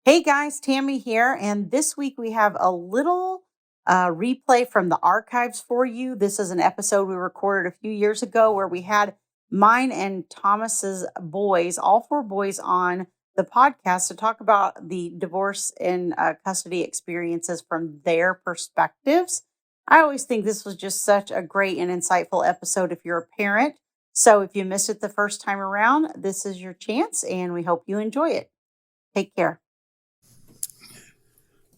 Hey guys, Tammy here, and this week we have a little replay from the archives for you. This is an episode we recorded a few years ago where we had mine and Thomas's boys, all four boys, on the podcast to talk about the divorce and custody experiences from their perspectives. I always think this was just such a great and insightful episode if you're a parent. So if you missed it the first time around, this is your chance, and we hope you enjoy it. Take care.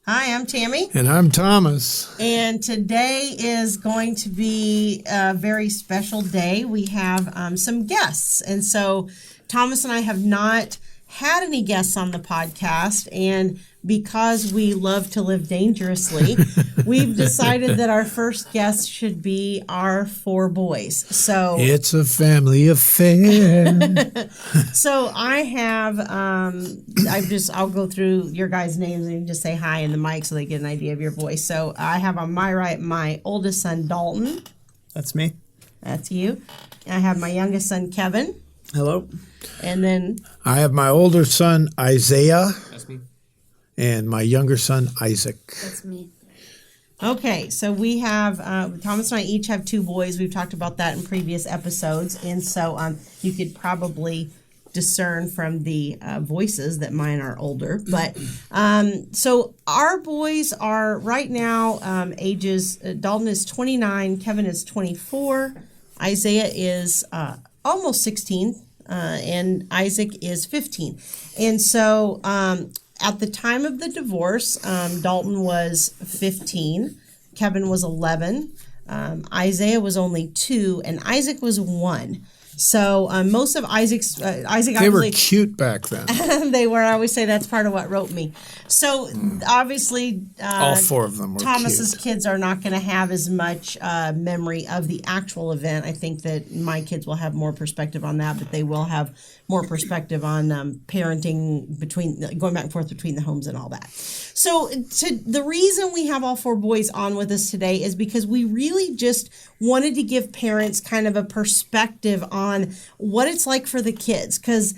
Hi, I'm Tammy. And I'm Thomas. And today is going to be a very special day. We have some guests. And so Thomas and I have not had any guests on the podcast. And because we love to live dangerously, we've decided that our first guest should be our four boys. So it's a family affair. So I have, I'll go through your guys' names and just say hi in the mic so they get an idea of your voice. So I have on my right, my oldest son, Dalton. That's me. That's you. I have my youngest son, Kevin. Hello. And then I have my older son, Isaiah. That's me. And my younger son, Isaac. That's me. Okay, so we have, Thomas and I each have two boys. We've talked about that in previous episodes. And so you could probably discern from the voices that mine are older. But so our boys are right now ages, Dalton is 29, Kevin is 24, Isaiah is almost 16, and Isaac is 15. And so at the time of the divorce, Dalton was 15, Kevin was 11, Isaiah was only 2, and Isaac was 1. So most of Isaac's they were cute back then. They were. I always say that's part of what wrote me. So obviously, all four of them were Thomas's cute. kids are not going to have as much memory of the actual event. I think that my kids will have more perspective on that, but they will have more perspective on parenting going back and forth between the homes and all that. So the reason we have all four boys on with us today is because we really just wanted to give parents kind of a perspective on what it's like for the kids. Because,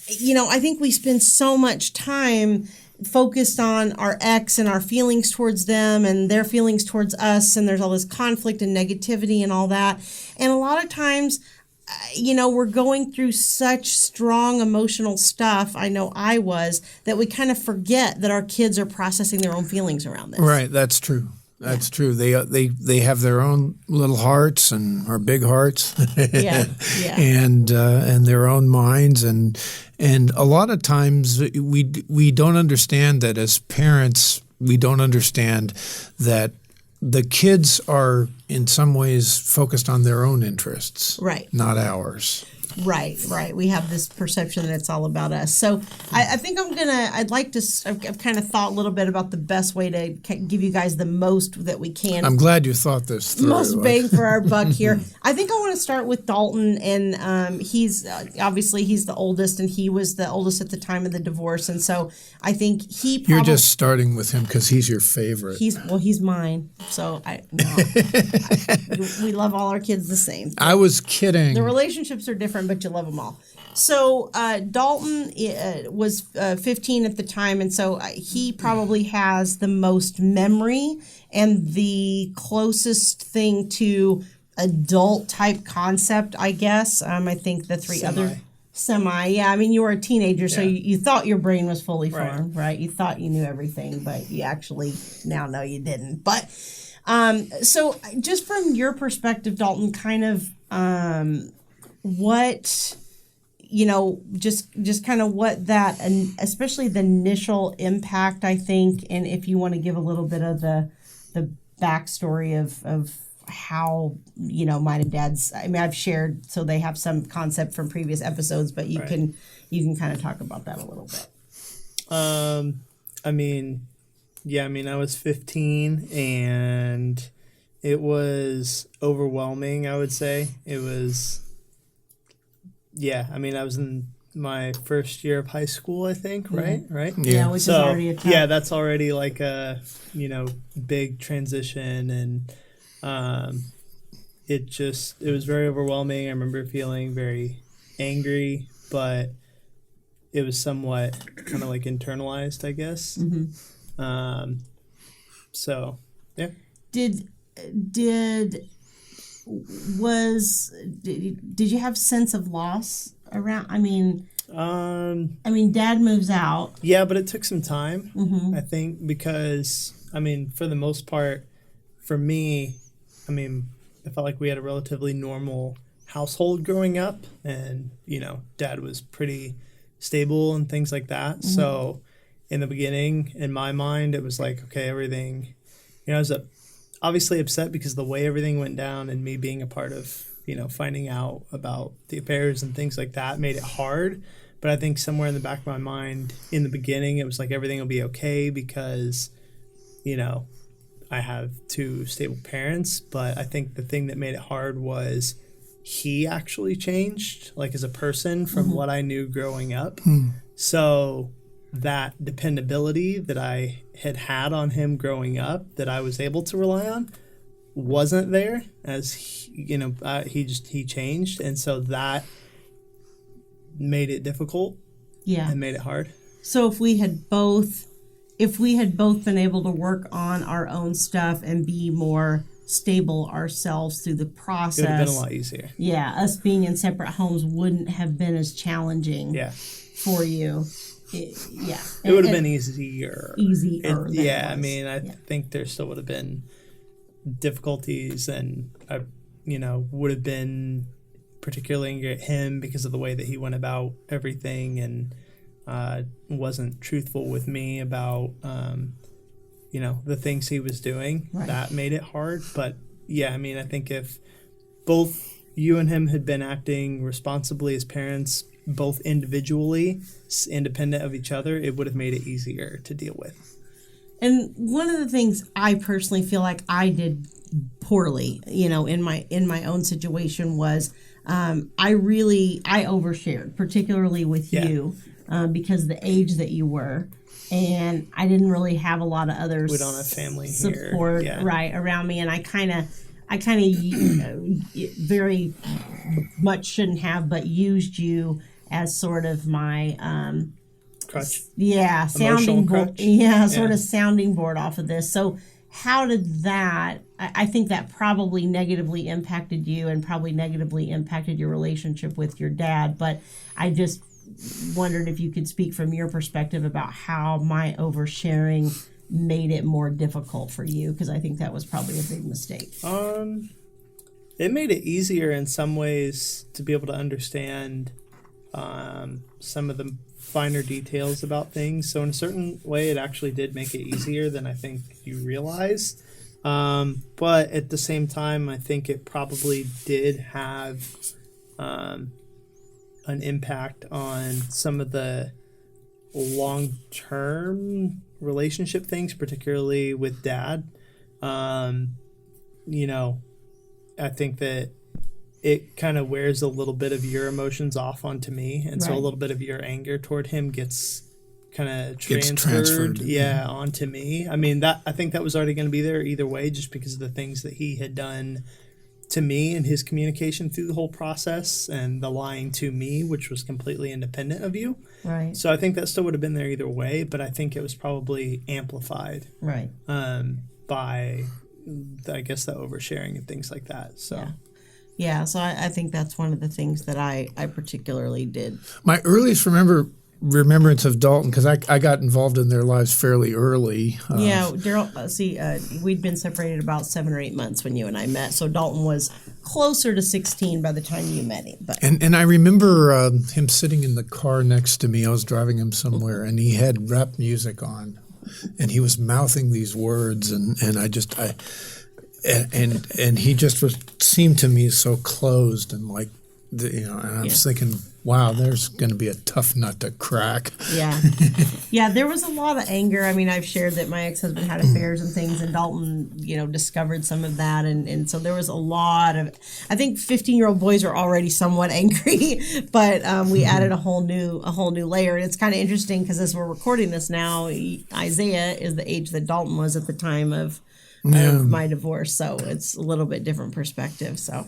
I think we spend so much time focused on our ex and our feelings towards them and their feelings towards us. And there's all this conflict and negativity and all that. And a lot of times, we're going through such strong emotional stuff, I know I was, that we kind of forget that our kids are processing their own feelings around this. Right, that's true. That's true. They have their own little hearts or big hearts, yeah. and their own minds, and a lot of times we don't understand that as parents. We don't understand that the kids are in some ways focused on their own interests, right? Not ours. Right. We have this perception that it's all about us. So I think I've kind of thought a little bit about the best way to give you guys the most that we can. I'm glad you thought this through. Most bang for our buck here. I think I want to start with Dalton, and he's obviously he's the oldest, and he was the oldest at the time of the divorce, and so I think You're just starting with him because he's your favorite. He's mine. So we love all our kids the same. I was kidding. The relationships are different, but you love them all. So Dalton was 15 at the time, and so he probably has the most memory and the closest thing to adult type concept, I guess. I think the three other semi. Yeah, I mean, you were a teenager, so you thought your brain was fully formed, right? You thought you knew everything, but you actually now know you didn't. But so just from your perspective, Dalton, kind of what, just kind of what that, and especially the initial impact, I think, and if you want to give a little bit of the backstory of how, mine and dad's, I mean, I've shared, so they have some concept from previous episodes, but you can kind of talk about that a little bit. I was 15 and it was overwhelming, I would say. It was, I was in my first year of high school, I think, right? Yeah, which is already a tough. Yeah, that's already like a, big transition, and it was very overwhelming. I remember feeling very angry, but it was somewhat kind of like internalized, I guess. So yeah. Did you have sense of loss around? I mean, Dad moves out. Yeah, but it took some time, I think, because, I mean, for the most part, for me, I mean, I felt like we had a relatively normal household growing up, and, you know, Dad was pretty stable and things like that. So in the beginning, in my mind, it was like, okay, everything, you know, I was obviously upset because the way everything went down and me being a part of, you know, finding out about the affairs and things like that made it hard. But I think somewhere in the back of my mind, in the beginning, it was like everything will be okay because, you know, I have two stable parents. But I think the thing that made it hard was he actually changed, like, as a person from what I knew growing up. So that dependability that I had on him growing up, that I was able to rely on, wasn't there, as he changed, and so that made it difficult. And made it hard. So if we had both been able to work on our own stuff and be more stable ourselves through the process, it would have been a lot easier. Yeah, us being in separate homes wouldn't have been as challenging for you. It would have been easier. I mean, I think there still would have been difficulties, and I, you know, would have been particularly angry at him because of the way that he went about everything, and wasn't truthful with me about, you know, the things he was doing. That made it hard. But yeah, I mean, I think if both you and him had been acting responsibly as parents, both individually, independent of each other, it would have made it easier to deal with. And one of the things I personally feel like I did poorly, you know, in my own situation was I overshared, particularly with you, because the age that you were, and I didn't really have a lot of other we don't have family support here. around me, and I kind of very much shouldn't have, but used you as sort of my crutch. Sounding board. Crutch. Sort of sounding board off of this. So how did that? I think that probably negatively impacted you, and probably negatively impacted your relationship with your dad. But I just wondered if you could speak from your perspective about how my oversharing made it more difficult for you, because I think that was probably a big mistake. It made it easier in some ways to be able to understand some of the finer details about things. So in a certain way, it actually did make it easier than I think you realize. But at the same time, I think it probably did have an impact on some of the long-term relationship things, particularly with Dad. You know, I think that it kind of wears a little bit of your emotions off onto me, and so a little bit of your anger toward him gets kind of transferred onto me. I mean, I think that was already going to be there either way, just because of the things that he had done to me and his communication through the whole process, and the lying to me, which was completely independent of you. Right. So I think that still would have been there either way, but I think it was probably amplified. Right. By, I guess, the oversharing and things like that. So. Yeah, so I think that's one of the things that I particularly did. My earliest remembrance of Dalton, because I got involved in their lives fairly early. Daryl, we'd been separated about 7 or 8 months when you and I met, so Dalton was closer to 16 by the time you met him. But And I remember him sitting in the car next to me. I was driving him somewhere, and he had rap music on, and he was mouthing these words, and he just seemed to me so closed and like, and I was thinking, wow, there's going to be a tough nut to crack. Yeah, there was a lot of anger. I mean, I've shared that my ex-husband had affairs and things, and Dalton, discovered some of that, and so there was a lot of. I think 15-year-old boys are already somewhat angry, but we added a whole new layer, and it's kind of interesting because as we're recording this now, Isaiah is the age that Dalton was at the time of my divorce, so it's a little bit different perspective. So,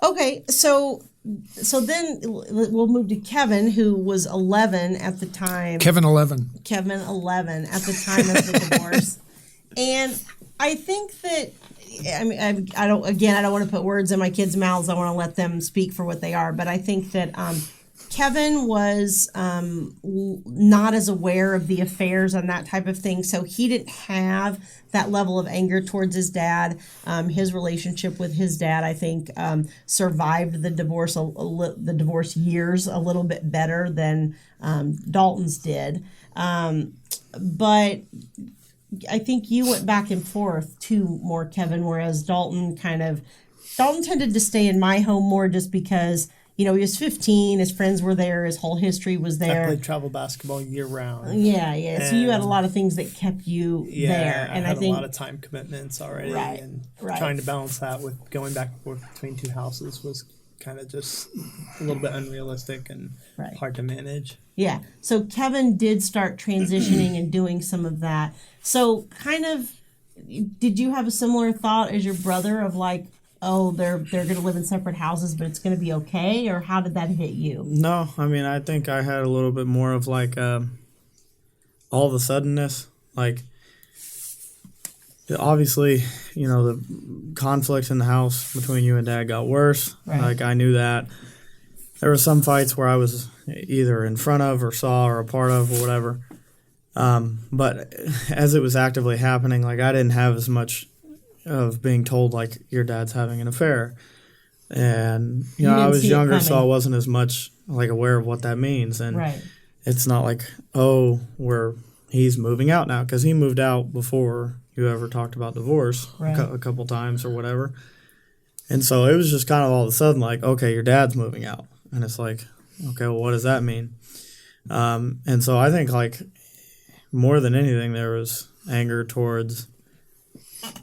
Okay, so then we'll move to Kevin, who was 11 at the time. Kevin 11. Kevin 11 at the time of the divorce, and I think that I don't want to put words in my kids' mouths. I want to let them speak for what they are, but I think that Kevin was not as aware of the affairs and that type of thing, so he didn't have that level of anger towards his dad. His relationship with his dad, I think, survived the divorce the divorce years a little bit better than Dalton's did. But I think you went back and forth too more, Kevin, whereas Dalton tended to stay in my home more just because, he was 15, his friends were there, his whole history was there. I played travel basketball year round. Yeah. So you had a lot of things that kept you there. And I think a lot of time commitments already. Right, and right. trying to balance that with going back and forth between two houses was kind of just a little bit unrealistic and hard to manage. Yeah. So Kevin did start transitioning and doing some of that. So did you have a similar thought as your brother of like, oh, they're going to live in separate houses, but it's going to be okay? Or how did that hit you? No, I mean, I think I had a little bit more of like all of a suddenness. Like, obviously, the conflict in the house between you and Dad got worse. Right. Like, I knew that. There were some fights where I was either in front of or saw or a part of or whatever. But as it was actively happening, like, I didn't have as much of being told, like, your dad's having an affair. And, I was younger, so I wasn't as much, like, aware of what that means. And it's not like, he's moving out now, because he moved out before you ever talked about divorce a couple times or whatever. And so it was just kind of all of a sudden like, okay, your dad's moving out. And it's like, okay, well, what does that mean? And so I think, like, more than anything, there was anger towards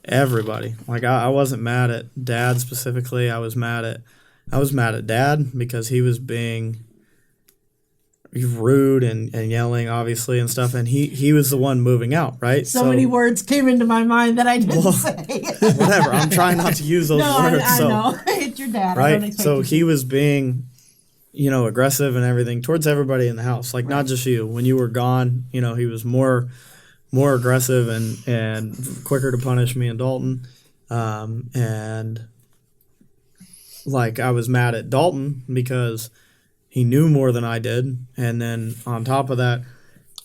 everybody. Like, I wasn't mad at Dad specifically. I was mad at Dad because he was being rude and yelling, obviously, and stuff. And he was the one moving out, right? So many words came into my mind that I didn't say. Whatever. I'm trying not to use those words. I know. It's your dad. Right? So he was being, aggressive and everything towards everybody in the house. Like, not just you. When you were gone, he was more aggressive and quicker to punish me and Dalton. And, like, I was mad at Dalton because he knew more than I did. And then on top of that,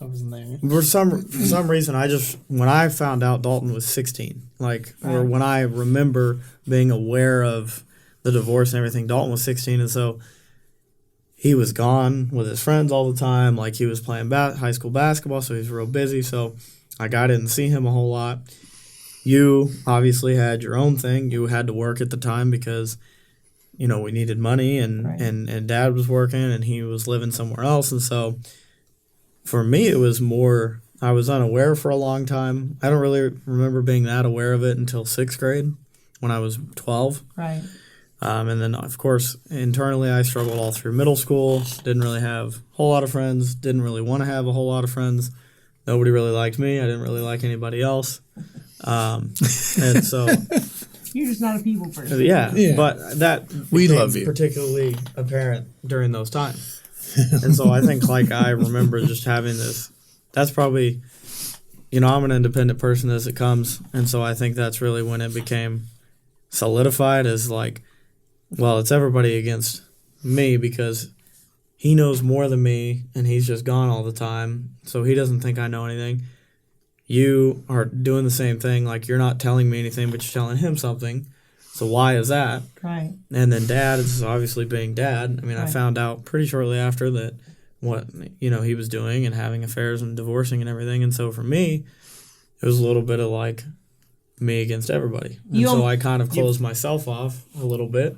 I wasn't there. For some reason, when I found out Dalton was 16, or when I remember being aware of the divorce and everything, Dalton was 16. And so he was gone with his friends all the time. Like, he was playing high school basketball, so he was real busy. So, I didn't see him a whole lot. You obviously had your own thing. You had to work at the time because, we needed money, and Dad was working, and he was living somewhere else. And so, for me, it was more, I was unaware for a long time. I don't really remember being that aware of it until 6th grade when I was 12. Right. And then, of course, internally, I struggled all through middle school. Didn't really have a whole lot of friends. Didn't really want to have a whole lot of friends. Nobody really liked me. I didn't really like anybody else. And so... You're just not a people person. Yeah. But that we became love you. Particularly apparent during those times. And so I think, like, I remember just having this... That's probably... I'm an independent person as it comes. And so I think that's really when it became solidified as, like... Well, it's everybody against me because he knows more than me and he's just gone all the time. So he doesn't think I know anything. You are doing the same thing. Like, you're not telling me anything, but you're telling him something. So why is that? Right. And then Dad is obviously being Dad. I mean, I found out pretty shortly after that what, he was doing and having affairs and divorcing and everything. And so for me, it was a little bit of like me against everybody. And so I kind of closed myself off a little bit.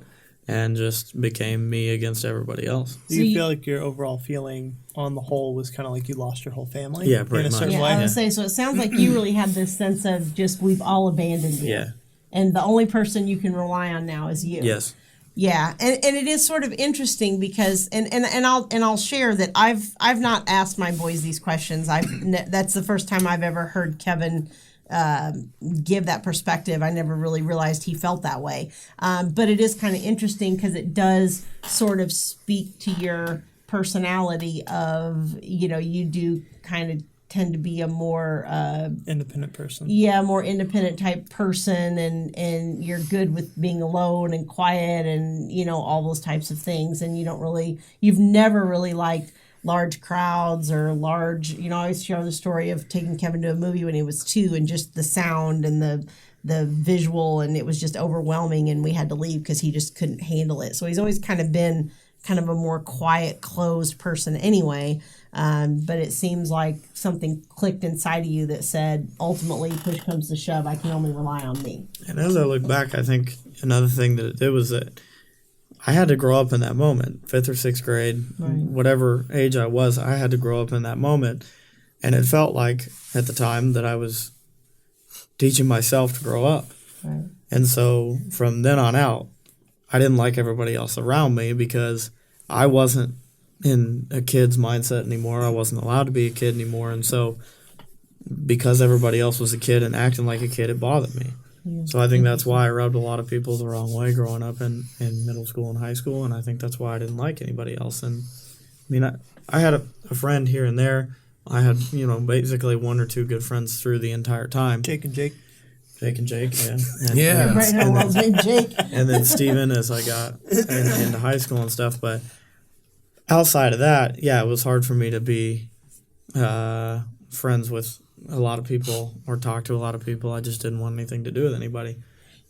And just became me against everybody else. Do you feel like your overall feeling on the whole was kind of like you lost your whole family? Yeah, pretty in a much. certain Yeah, way? I would say, so it sounds like you really had this sense of just we've all abandoned you. Yeah. And the only person you can rely on now is you. Yes. Yeah, and it is sort of interesting because and I'll share that I've not asked my boys these questions. That's the first time I've ever heard Kevin give that perspective. I never really realized he felt that way. But it is kind of interesting because it does sort of speak to your personality of, you do kind of tend to be a more independent person. Yeah, more independent type person, and you're good with being alone and quiet and all those types of things. And you've never really liked large crowds or large. I always share the story of taking Kevin to a movie when he was 2, and just the sound and the visual, and it was just overwhelming, and we had to leave because he just couldn't handle it. So he's always kind of been kind of a more quiet, closed person anyway. But it seems like something clicked inside of you that said, ultimately, push comes to shove, I can only rely on me. And as I look back, I think another thing that it did was that I had to grow up in that moment, 5th or 6th grade, whatever age I was, I had to grow up in that moment. And it felt like at the time that I was teaching myself to grow up. Right. And so from then on out, I didn't like everybody else around me because I wasn't in a kid's mindset anymore. I wasn't allowed to be a kid anymore. And so because everybody else was a kid and acting like a kid, it bothered me. Yeah. So I think that's why I rubbed a lot of people the wrong way growing up in middle school and high school. And I think that's why I didn't like anybody else. And I mean, I had a friend here and there. I had, basically 1 or 2 good friends through the entire time. Jake and Jake, yeah. And, Yeah. Right now, world's named Jake. And then Steven as I got into high school and stuff. But outside of that, yeah, it was hard for me to be friends with a lot of people or talk to a lot of people. I just didn't want anything to do with anybody.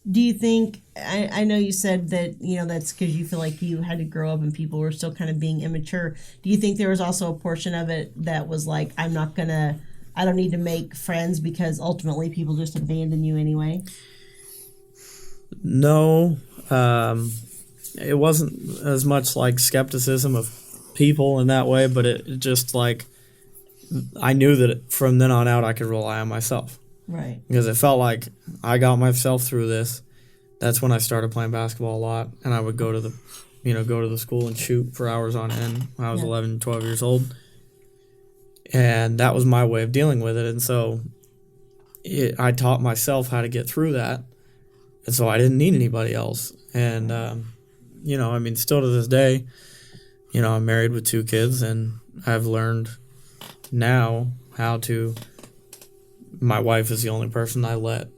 Do you think, I know you said that, that's because you feel like you had to grow up and people were still kind of being immature. Do you think there was also a portion of it that was like, I don't need to make friends because ultimately people just abandon you anyway? No, it wasn't as much like skepticism of people in that way, but it just like, I knew that from then on out I could rely on myself. Right. Because it felt like I got myself through this. That's when I started playing basketball a lot, and I would go to the school and shoot for hours on end when I was 11, 12 years old. And that was my way of dealing with it. And so I taught myself how to get through that. And so I didn't need anybody else. And, still to this day, I'm married with 2 kids, and I've learned now how to... My wife is the only person I let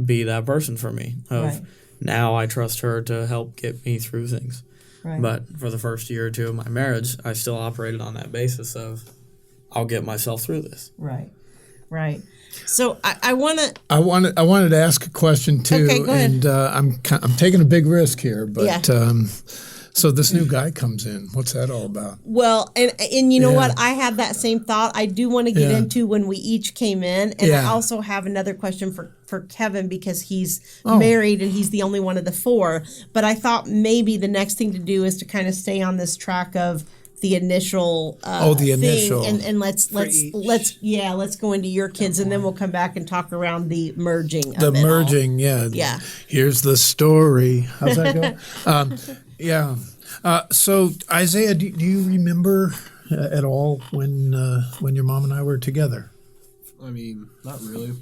be that person for me. Now I trust her to help get me through things. Right. But for the first year or 2 of my marriage, I still operated on that basis of I'll get myself through this. Right. So I wanted to ask a question too. Okay, go ahead. And I'm taking a big risk here, but Yeah. So this new guy comes in. What's that all about? Well, and you know what? I had that same thought. I do want to get into when we each came in. And I also have another question for Kevin because he's married and he's the only one of the 4. But I thought maybe the next thing to do is to kind of stay on this track of the initial initial thing. And let's go into your kids and then we'll come back and talk around the merging of it all. Yeah. Here's the story. How's that go? Yeah. So Isaiah, do you remember at all when your mom and I were together? I mean, not really.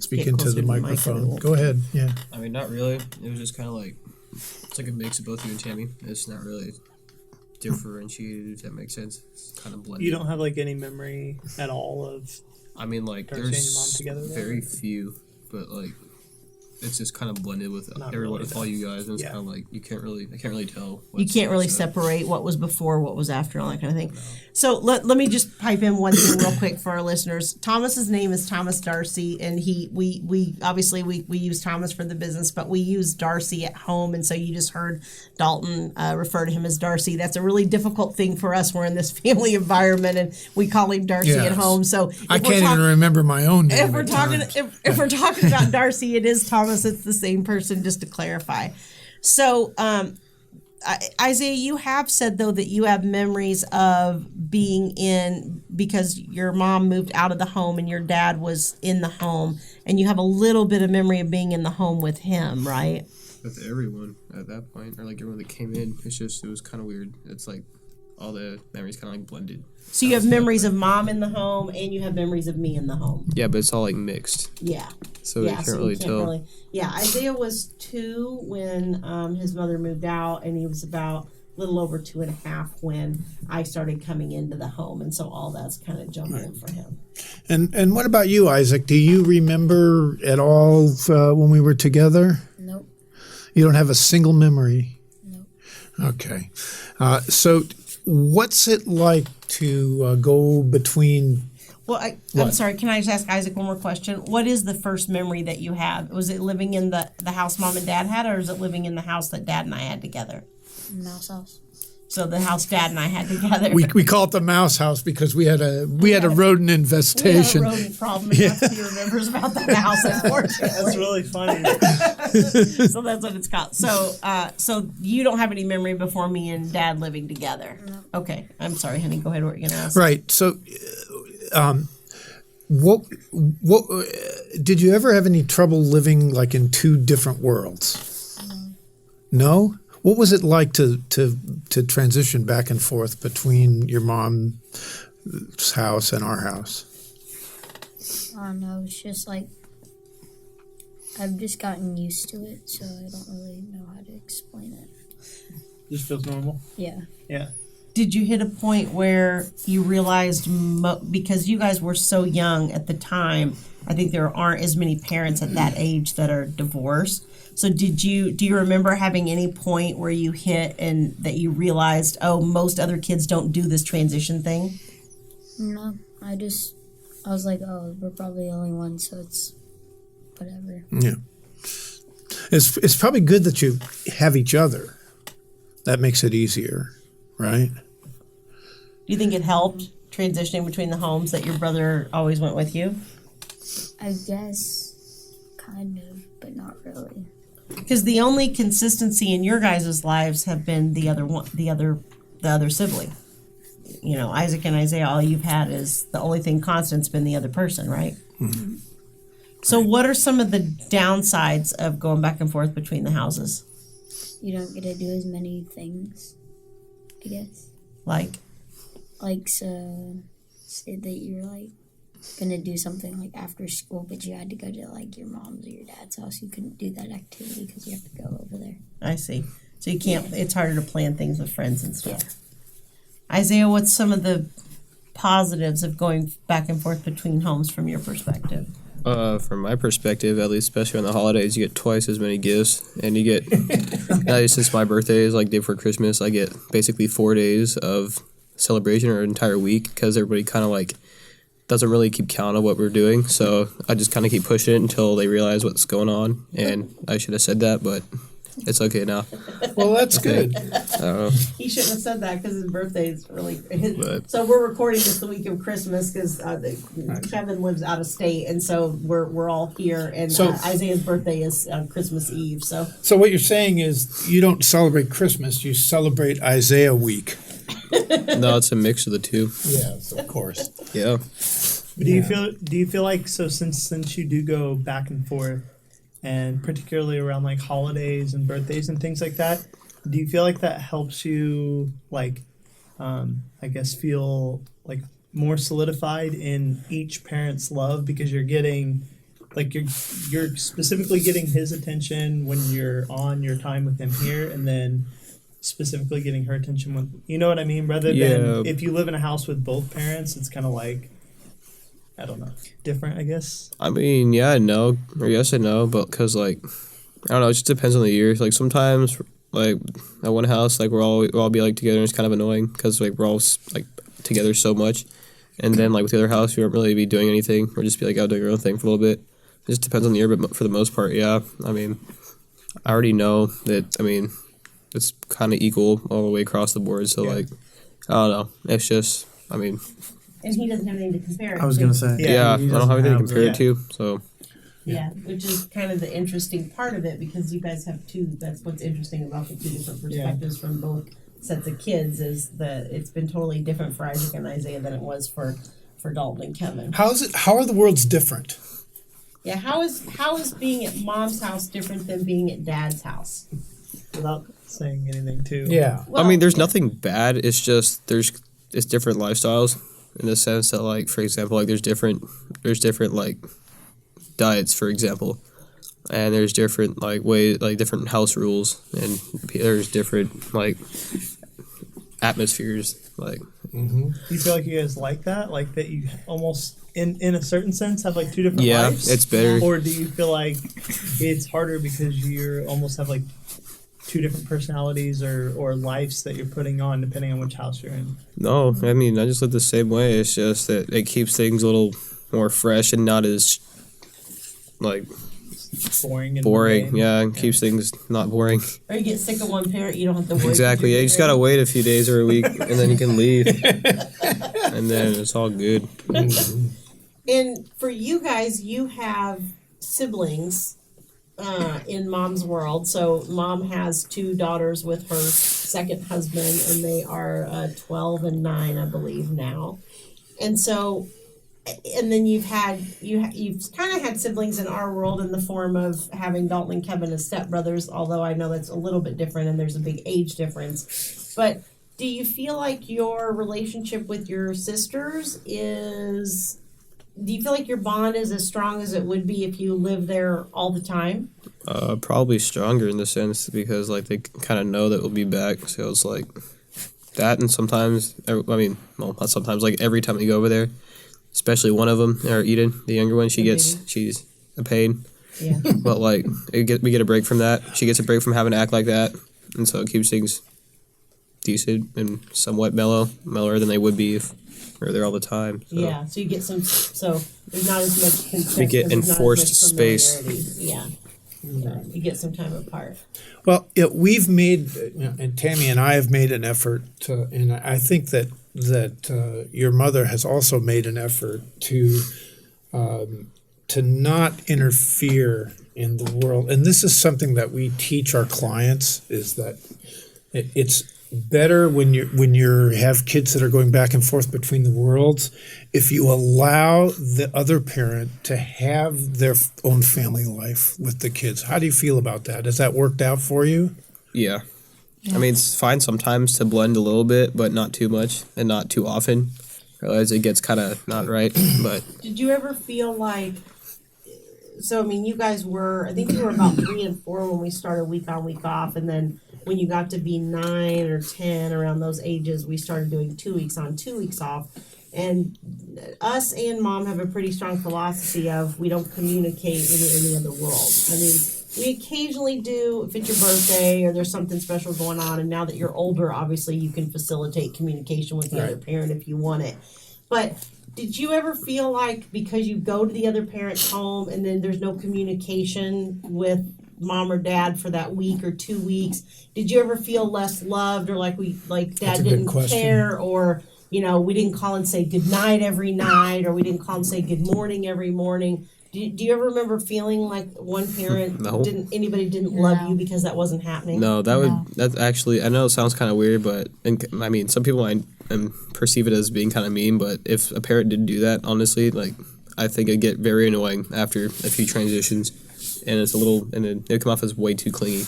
Speak into the microphone. Go ahead. Yeah. I mean, not really. It was just kind of like, it's like a mix of both you and Tammy. It's not really differentiated, if that makes sense. It's kind of blended. You don't have like any memory at all of... I mean, like, Darcy and there's your mom together very few, but like, it's just kind of blended with everyone, with all you guys, and it's kind of like I can't really tell. You can't really separate what was before, what was after, all that kind of thing. No. So let me just pipe in one thing real quick for our listeners. Thomas's name is Thomas Darcy, and we obviously use Thomas for the business, but we use Darcy at home, and so you just heard Dalton refer to him as Darcy. That's a really difficult thing for us. We're in this family environment, and we call him Darcy at home. So I can't even remember my own name. If we're talking about Darcy, it is Thomas. It's the same person, just to clarify. So, Isaiah, you have said, though, that you have memories of being in, because your mom moved out of the home and your dad was in the home, and you have a little bit of memory of being in the home with him, right? With everyone at that point, or like everyone that came in. It was kind of weird. It's like all the memories kind of like blended. So you have memories of mom in the home, and you have memories of me in the home. Yeah, but it's all like mixed. Yeah. So you can't really tell. Yeah, Isaiah was 2 when his mother moved out, and he was about a little over 2.5 when I started coming into the home, and so all that's kind of jumbled for him. And what about you, Isaac? Do you remember at all when we were together? Nope. You don't have a single memory? Nope. Okay. So what's it like to go between... Well, I'm What? sorry, can I just ask Isaac one more question? What is the first memory that you have? Was it living in the house mom and dad had, or is it living in the house that dad and I had together? Mouse house. So the house dad and I had together. We call it the mouse house because we had a rodent We had a infestation. rodent problem, and that's what he remembers about the house, unfortunately. That's really funny. So that's what it's called. So you don't have any memory before me and dad living together? No. Okay. I'm sorry, honey. Go ahead. What were you going to ask? Right. So, what did you ever have any trouble living like in 2 different worlds? No? What was it like to transition back and forth between your mom's house and our house? I don't know. It's just like I've just gotten used to it, so I don't really know how to explain it. Just feels normal. Yeah. Yeah. Did you hit a point where you realized, because you guys were so young at the time, I think there aren't as many parents at that age that are divorced. So do you remember having any point where you hit and that you realized, oh, most other kids don't do this transition thing? No, I was like, oh, we're probably the only ones, so it's whatever. Yeah. It's probably good that you have each other. That makes it easier, right? Do you think it helped transitioning between the homes that your brother always went with you? I guess, kind of, but not really. Because the only consistency in your guys' lives have been the other sibling. You know, Isaac and Isaiah, all you've had is the only thing constant's been the other person, right? Mm-hmm. So what are some of the downsides of going back and forth between the houses? You don't get to do as many things, I guess. Like, So, say that you're like gonna do something like after school, but you had to go to like your mom's or your dad's house. You couldn't do that activity because you have to go over there. I see. So you can't, it's harder to plan things with friends and stuff. Isaiah, what's some of the positives of going back and forth between homes from your perspective? From my perspective, at least, especially on the holidays, you get twice as many gifts, and you get, at least since my birthday is like day before Christmas, I get basically 4 days of celebration or an entire week because everybody kind of like doesn't really keep count of what we're doing. So I just kind of keep pushing it until they realize what's going on, and I should have said that, but it's okay now. Well, that's good. He shouldn't have said that because his birthday is really. But- So we're recording this the week of Christmas because Kevin lives out of state, and so we're all here. And So- Isaiah's birthday is Christmas Eve. So So what you're saying is you don't celebrate Christmas, you celebrate Isaiah Week. No, it's a mix of the two. Yes, of course. Yeah. Do you feel like, so since you do go back and forth, and particularly around like holidays and birthdays and things like that, do you feel like that helps you like I guess feel like more solidified in each parent's love because you're getting like you're specifically getting his attention when you're on your time with him here, and then specifically getting her attention when, you know what I mean, rather than if you live in a house with both parents, it's kind of like, I don't know, different, I guess. I mean, yeah and no, or yes and no, but because, like, I don't know, it just depends on the year. Like, sometimes, like, at one house, like, we'll all be, like, together, and it's kind of annoying because, like, we're all, like, together so much. And then, like, with the other house, we won't really be doing anything. We'll just be, like, out doing our own thing for a little bit. It just depends on the year, but for the most part, yeah. I mean, I already know that, I mean, it's kind of equal all the way across the board. So, like, I don't know. It's just, I mean... and he doesn't have anything to compare it I was going to say. Yeah, I he don't have anything to doesn't compare it to, so... Yeah, which is kind of the interesting part of it because you guys have two. That's what's interesting about the two different perspectives from both sets of kids is that it's been totally different for Isaac and Isaiah than it was for Dalton and Kevin. How are the worlds different? Yeah, how is being at mom's house different than being at dad's house? without saying anything too. Yeah. I mean, there's nothing bad. It's just it's different lifestyles in the sense that, like, for example, like there's different like diets, for example, and there's different like ways, like different house rules, and there's different like atmospheres. Like, Do you feel like you guys like that? Like that you almost in a certain sense have like two different yeah, lives? it's better. Or do you feel like it's harder because you almost have like two different personalities or lives that you're putting on depending on which house you're in? No, I mean, I just live the same way. It's just that it keeps things a little more fresh and not as like Boring and boring. mundane. Yeah, and keeps things not boring. Or you get sick of one parent, you don't have to worry. Exactly. Yeah, you just gotta wait a few days or a week, and then you can leave, and then it's all good. And for you guys, you have siblings in Mom's world. So Mom has two daughters with her second husband, and they are 12 and 9, I believe, now. And so, and then you've kind of had siblings in our world in the form of having Dalton and Kevin as stepbrothers, although I know that's a little bit different and there's a big age difference. But do you feel like your relationship with your sisters do you feel like your bond is as strong as it would be if you lived there all the time? Probably stronger in the sense because like they kind of know that we'll be back, so it's like that. And sometimes, I mean, well, not sometimes, like every time we go over there, especially one of them, or Eden, the younger one, she's a pain. Yeah. But like we get a break from that. She gets a break from having to act like that, and so it keeps things decent and somewhat mellower than they would be if we were there all the time. So. Yeah, so you get so there's not as much consent. We get 'cause there's not as enforced much space. familiarity. Yeah. You get some time apart. Well, we've made, and Tammy and I have made an effort to, and I think that your mother has also made an effort to not interfere in the world. And this is something that we teach our clients: is that it's better when you have kids that are going back and forth between the worlds, if you allow the other parent to have their own family life with the kids. How do you feel about that? Has that worked out for you? Yeah. I mean, it's fine sometimes to blend a little bit, but not too much and not too often. Realize it gets kind of not right, but Did you ever feel like? So I mean, you guys were. I think you were about 3 and 4 when we started week on, week off, and then when you got to be 9 or 10, around those ages, we started doing 2 weeks on, 2 weeks off. And us and Mom have a pretty strong philosophy of we don't communicate in any other world. I mean, we occasionally do if it's your birthday or there's something special going on. And now that you're older, obviously you can facilitate communication with the other parent if you want it. But did you ever feel like because you go to the other parent's home and then there's no communication with Mom or Dad for that week or 2 weeks, did you ever feel less loved or like That's a Dad good didn't question. care, or we didn't call and say good night every night, or we didn't call and say good morning every morning? Do you ever remember feeling like one parent No. didn't love you because that wasn't happening? no, that's actually, I know it sounds kind of weird, but I mean, some people might perceive it as being kind of mean, but if a parent did do that, honestly, like I think it'd get very annoying after a few transitions, and it'd come off as way too clingy,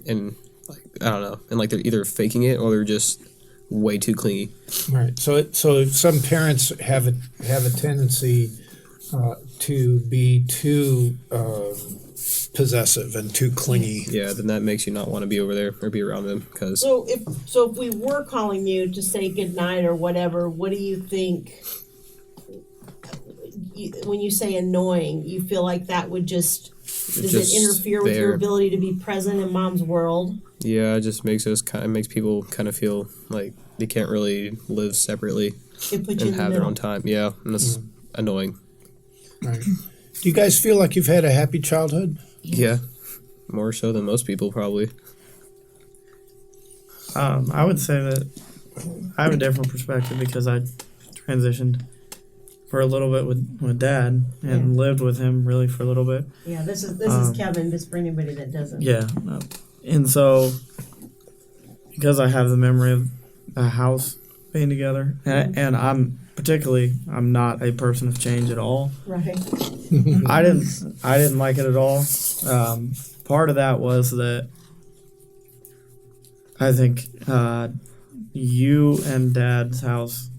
and like I don't know, and like they're either faking it or they're just way too clingy. Right. So some parents have a tendency to be too possessive and too clingy. Yeah, then that makes you not want to be over there or be around them because So if we were calling you to say good night or whatever, what do you think? When you say annoying, you feel like that would does it interfere with your ability to be present in Mom's world? Yeah, it just makes people kind of feel like they can't really live separately It puts you and in the have their middle. own time. Yeah, and that's annoying. Right. Do you guys feel like you've had a happy childhood? Yeah, more so than most people probably. I would say that I have a different perspective because I transitioned for a little bit with Dad and lived with him really for a little bit. Yeah, this is Kevin, just for anybody that doesn't. Yeah. And so, because I have the memory of a house being together, and I'm not a person of change at all. Right. I didn't like it at all. Part of that was that I think you and Dad's house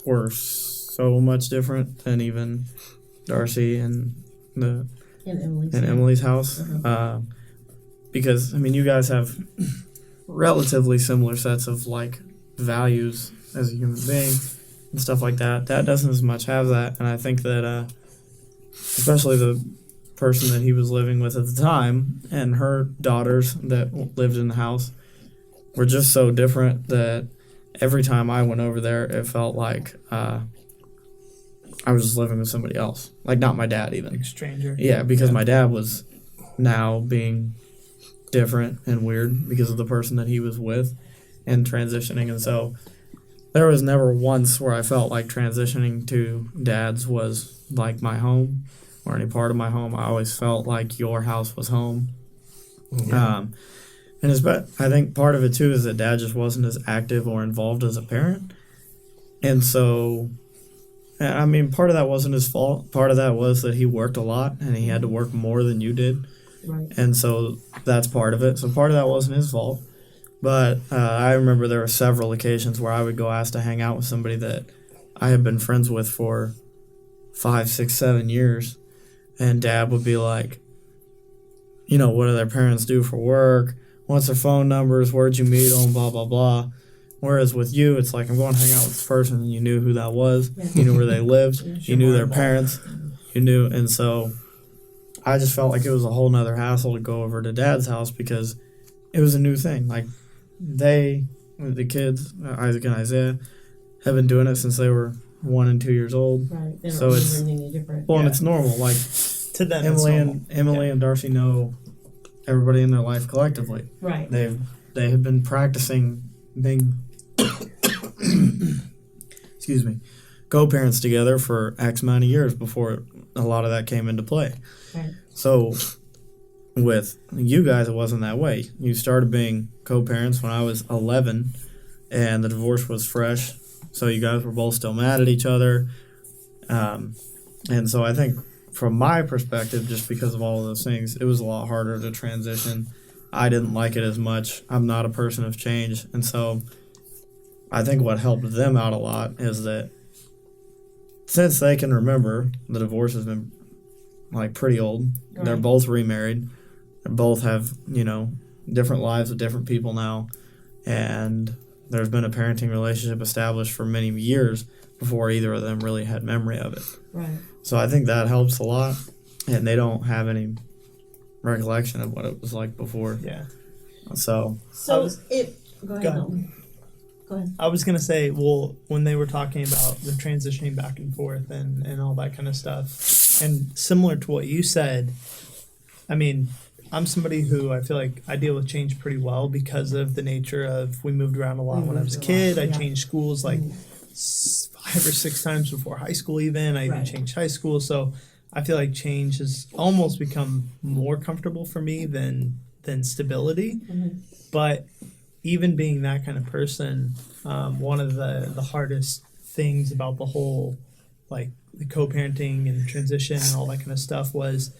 were so much different than even Darcy and Emily's house. Because I mean, you guys have relatively similar sets of like values as a human being and stuff like that. Dad doesn't as much have that, and I think that especially the person that he was living with at the time and her daughters that lived in the house were just so different that every time I went over there, it felt like I was just living with somebody else, like not my dad even. Like a stranger. Yeah, because my dad was now being different and weird because of the person that he was with and transitioning, and so there was never once where I felt like transitioning to Dad's was like my home or any part of my home. I always felt like your house was home. Yeah. And I think part of it too is that Dad just wasn't as active or involved as a parent, and so I mean, part of that wasn't his fault. Part of that was that he worked a lot and he had to work more than you did. Right. And so that's part of it. So part of that wasn't his fault. But I remember there were several occasions where I would go ask to hang out with somebody that I had been friends with for 5, 6, 7 years. And Dad would be like, you know, what do their parents do for work? What's their phone numbers? Where'd you meet them? Blah, blah, blah. Whereas with you, it's like, I'm going to hang out with this person, and you knew who that was. Yeah. You knew where they lived. You knew their parents. You knew. And so I just felt like it was a whole nother hassle to go over to Dad's house because it was a new thing. Like, the kids, Isaac and Isaiah, have been doing it since they were 1 and 2 years old. Right. They so it's any different. Well, and it's normal. Like, to them, Emily and Darcy know everybody in their life collectively. Right. They have been practicing being excuse me, co-parents together for X amount of years before a lot of that came into play. Right. So with you guys, it wasn't that way. You started being co-parents when I was 11, and the divorce was fresh. So you guys were both still mad at each other. And so I think from my perspective, just because of all of those things, it was a lot harder to transition. I didn't like it as much. I'm not a person of change. And so I think what helped them out a lot is that since they can remember, the divorce has been like pretty old. Right. They're both remarried. They both have, you know, different lives with different people now. And there's been a parenting relationship established for many years before either of them really had memory of it. Right. So I think that helps a lot. And they don't have any recollection of what it was like before. Yeah. So go ahead. Go ahead. I was going to say, well, when they were talking about the transitioning back and forth and all that kind of stuff, and similar to what you said, I mean, I'm somebody who I feel like I deal with change pretty well because of the nature of we moved around a lot when I was a kid. I changed schools like 5 or 6 times before high school even. I even changed high school. So I feel like change has almost become more comfortable for me than stability. Mm-hmm. But even being that kind of person, one of the hardest things about the whole, like the co-parenting and transition and all that kind of stuff was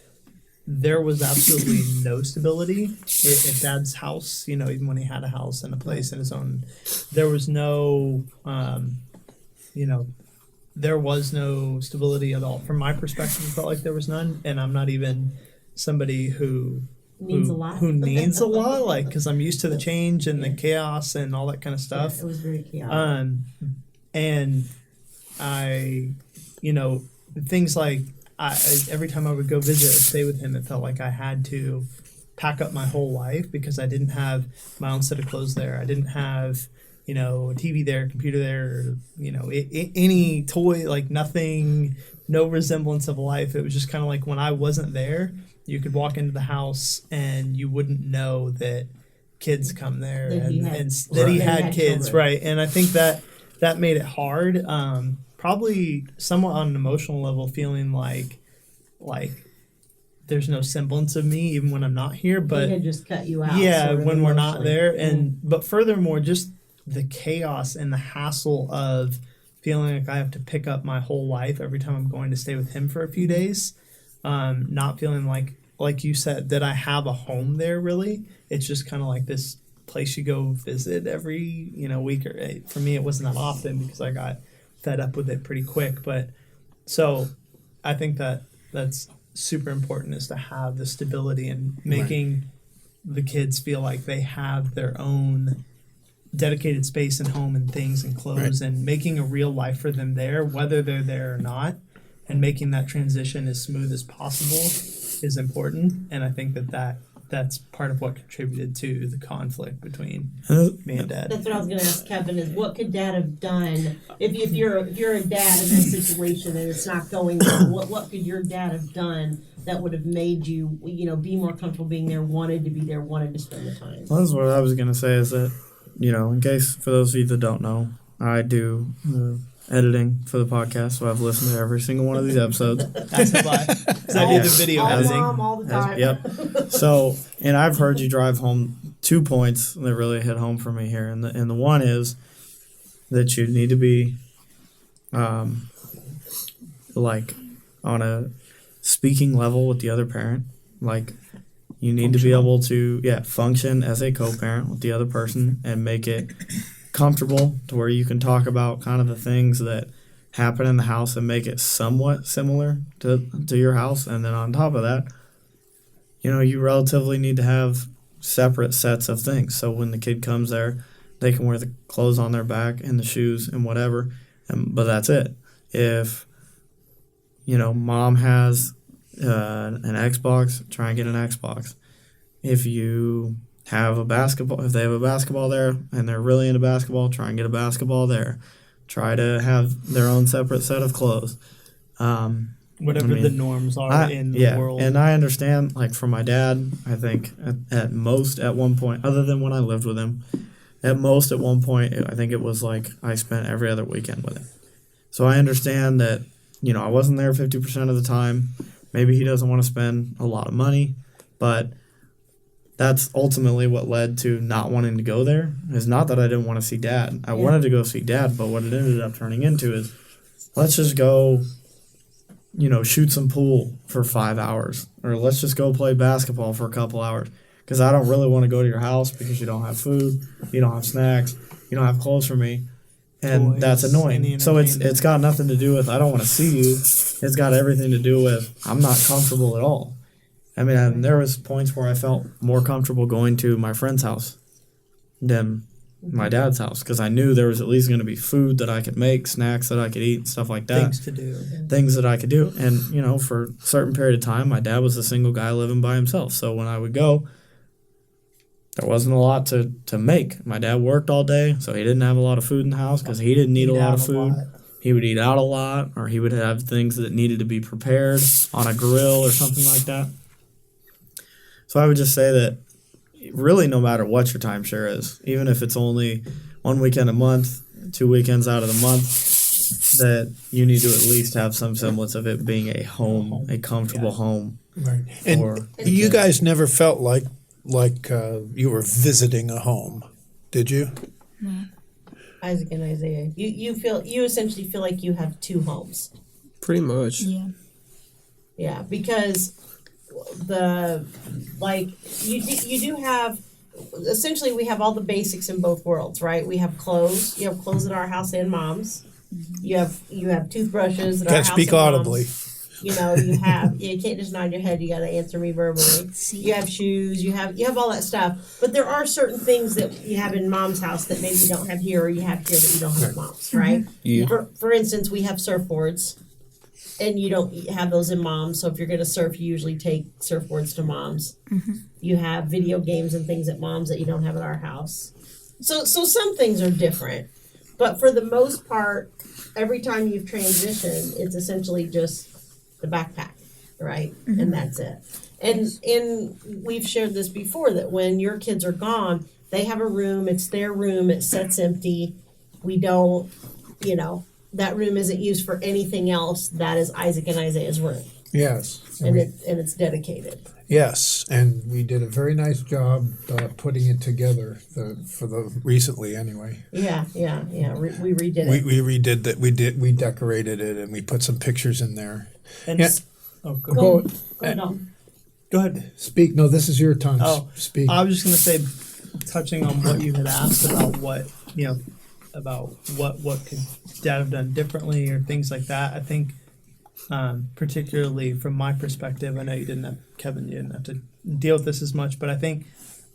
there was absolutely no stability at Dad's house. You know, even when he had a house and a place in his own, there was no, there was no stability at all. From my perspective, it felt like there was none. And I'm not even somebody who needs a lot, like, because I'm used to the change and the chaos and all that kind of stuff. Yeah, it was very chaotic. And I, things like every time I would go visit or stay with him, it felt like I had to pack up my whole life because I didn't have my own set of clothes there. I didn't have, a TV there, computer there, any toy, like nothing, no resemblance of life. It was just kind of like when I wasn't there, you could walk into the house and you wouldn't know that kids come there and that he had kids, children. Right? And I think that made it hard. Probably somewhat on an emotional level, feeling like there's no semblance of me even when I'm not here. But he had just cut you out. Yeah, when we're not there, and but furthermore, just the chaos and the hassle of feeling like I have to pick up my whole life every time I'm going to stay with him for a few days. Not feeling like you said, that I have a home there, really. It's just kind of like this place you go visit every week, or for me it wasn't that often because I got fed up with it pretty quick. But so I think that's super important, is to have the stability and making the kids feel like they have their own dedicated space and home and things and clothes, and making a real life for them there, whether they're there or not, and making that transition as smooth as possible is important. And I think that's part of what contributed to the conflict between me and Dad. That's what I was going to ask Kevin, is what could Dad have done if you're a dad in that situation and it's not going well? What could your dad have done that would have made you be more comfortable being there, wanted to be there, wanted to spend the time? Well, that's what I was going to say, is that, in case, for those of you that don't know, I do editing for the podcast, so I've listened to every single one of these episodes. That's a lie. 'Cause I do the video all editing. Mom, all the time. Yep. So, and I've heard you drive home 2 points that really hit home for me here, and the one is that you need to be, like, on a speaking level with the other parent. Like, you need to be able to function as a co-parent with the other person and make it comfortable to where you can talk about kind of the things that happen in the house and make it somewhat similar to your house. And then on top of that, you relatively need to have separate sets of things. So when the kid comes there, they can wear the clothes on their back and the shoes and whatever. But that's it. If, mom has an Xbox, try and get an Xbox. If you have if they have a basketball there and they're really into basketball, try and get a basketball there. Try to have their own separate set of clothes. Whatever the norms are in the world. And I understand, like, for my dad, I think at most at one point, other than when I lived with him, at most at one point, I think it was like I spent every other weekend with him. So I understand that, I wasn't there 50% of the time. Maybe he doesn't want to spend a lot of money, but that's ultimately what led to not wanting to go there. It's not that I didn't want to see Dad. I wanted to go see Dad, but what it ended up turning into is, let's just go, shoot some pool for 5 hours, or let's just go play basketball for a couple hours, because I don't really want to go to your house because you don't have food, you don't have snacks, you don't have clothes for me, and Toys, that's annoying. So it's got nothing to do with I don't want to see you. It's got everything to do with I'm not comfortable at all. I mean, there was points where I felt more comfortable going to my friend's house than my dad's house, because I knew there was at least going to be food that I could make, snacks that I could eat, stuff like that. Things that I could do. And, for a certain period of time, my dad was a single guy living by himself. So when I would go, there wasn't a lot to make. My dad worked all day, so he didn't have a lot of food in the house because he didn't need a lot of food. He would eat out a lot, or he would have things that needed to be prepared on a grill or something like that. So I would just say that really no matter what your timeshare is, even if it's only 1 weekend a month, 2 weekends out of the month, that you need to at least have some semblance of it being a home, a comfortable home. Right. And you guys never felt like you were visiting a home, did you? No. Isaac and Isaiah, you essentially feel like you have two homes. Pretty much. Yeah. Yeah, because you do have, essentially we have all the basics in both worlds, right? We have clothes. You have clothes at our house and mom's. You have toothbrushes at our house. Can't speak and audibly. Mom's. You can't just nod your head. You got to answer me verbally. You have shoes. You have all that stuff. But there are certain things that you have in mom's house that maybe you don't have here, or you have here that you don't have at mom's, right? Yeah. For instance, we have surfboards. And you don't have those in mom's, so if you're going to surf, you usually take surfboards to mom's. Mm-hmm. You have video games and things at mom's that you don't have at our house. So some things are different. But for the most part, every time you've transitioned, it's essentially just the backpack, right? Mm-hmm. And that's it. And we've shared this before, that when your kids are gone, they have a room, it's their room, it sits empty. We don't, that room isn't used for anything else. That is Isaac and Isaiah's room. Yes. And it's dedicated. Yes, and we did a very nice job putting it together for the recently anyway. Yeah. We redid it. We redid that. We decorated it and we put some pictures in there. And Yeah. Go ahead, Dalton. Go ahead. Speak. No, this is your time. Oh, Speak. I was just going to say, touching on what you had asked about what could Dad have done differently or things like that. I think, particularly from my perspective, I know you didn't have to deal with this as much, but I think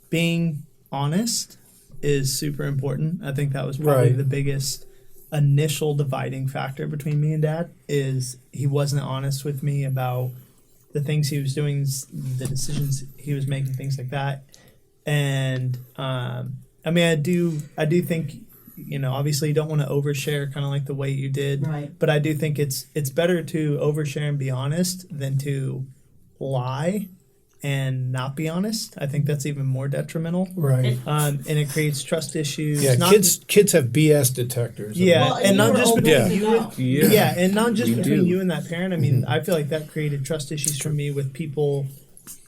being honest is super important. I think that was probably the biggest initial dividing factor between me and Dad, is he wasn't honest with me about the things he was doing, the decisions he was making, things like that. And I do think, obviously you don't want to overshare, kind of like the way you did, Right. but I do think it's better to overshare and be honest than to lie and not be honest. I think that's even more detrimental. Right. And it creates trust issues. Yeah, kids have BS detectors. Yeah, Well, and you not were just open between to you. know. Yeah, and not just We between do. you and that parent. I mean, I feel like that created trust issues for me with people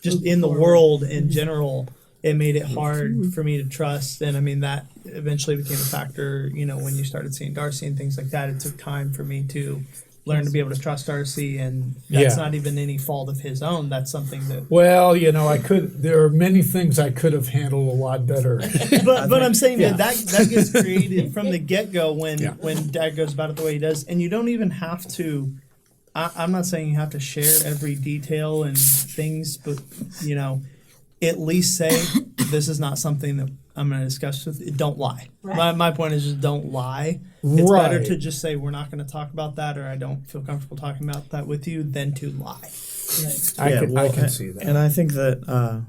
just in the world in general. It made it hard for me to trust, and I mean that eventually became a factor. When you started seeing Darcy and things like that, it took time for me to learn to be able to trust Darcy, and that's Yeah. not even any fault of his own. That's something that. Well, there are many things I could have handled a lot better. But I'm saying Yeah. that gets created from the get go when Yeah. Dad goes about it the way he does, and you don't even have to. I'm not saying you have to share every detail and things, but at least say this is not something that I'm going to discuss with. Don't lie. Right. My point is just don't lie. It's better Right. to just say we're not going to talk about that, or I don't feel comfortable talking about that with you, than to lie. I can see that. And I think that,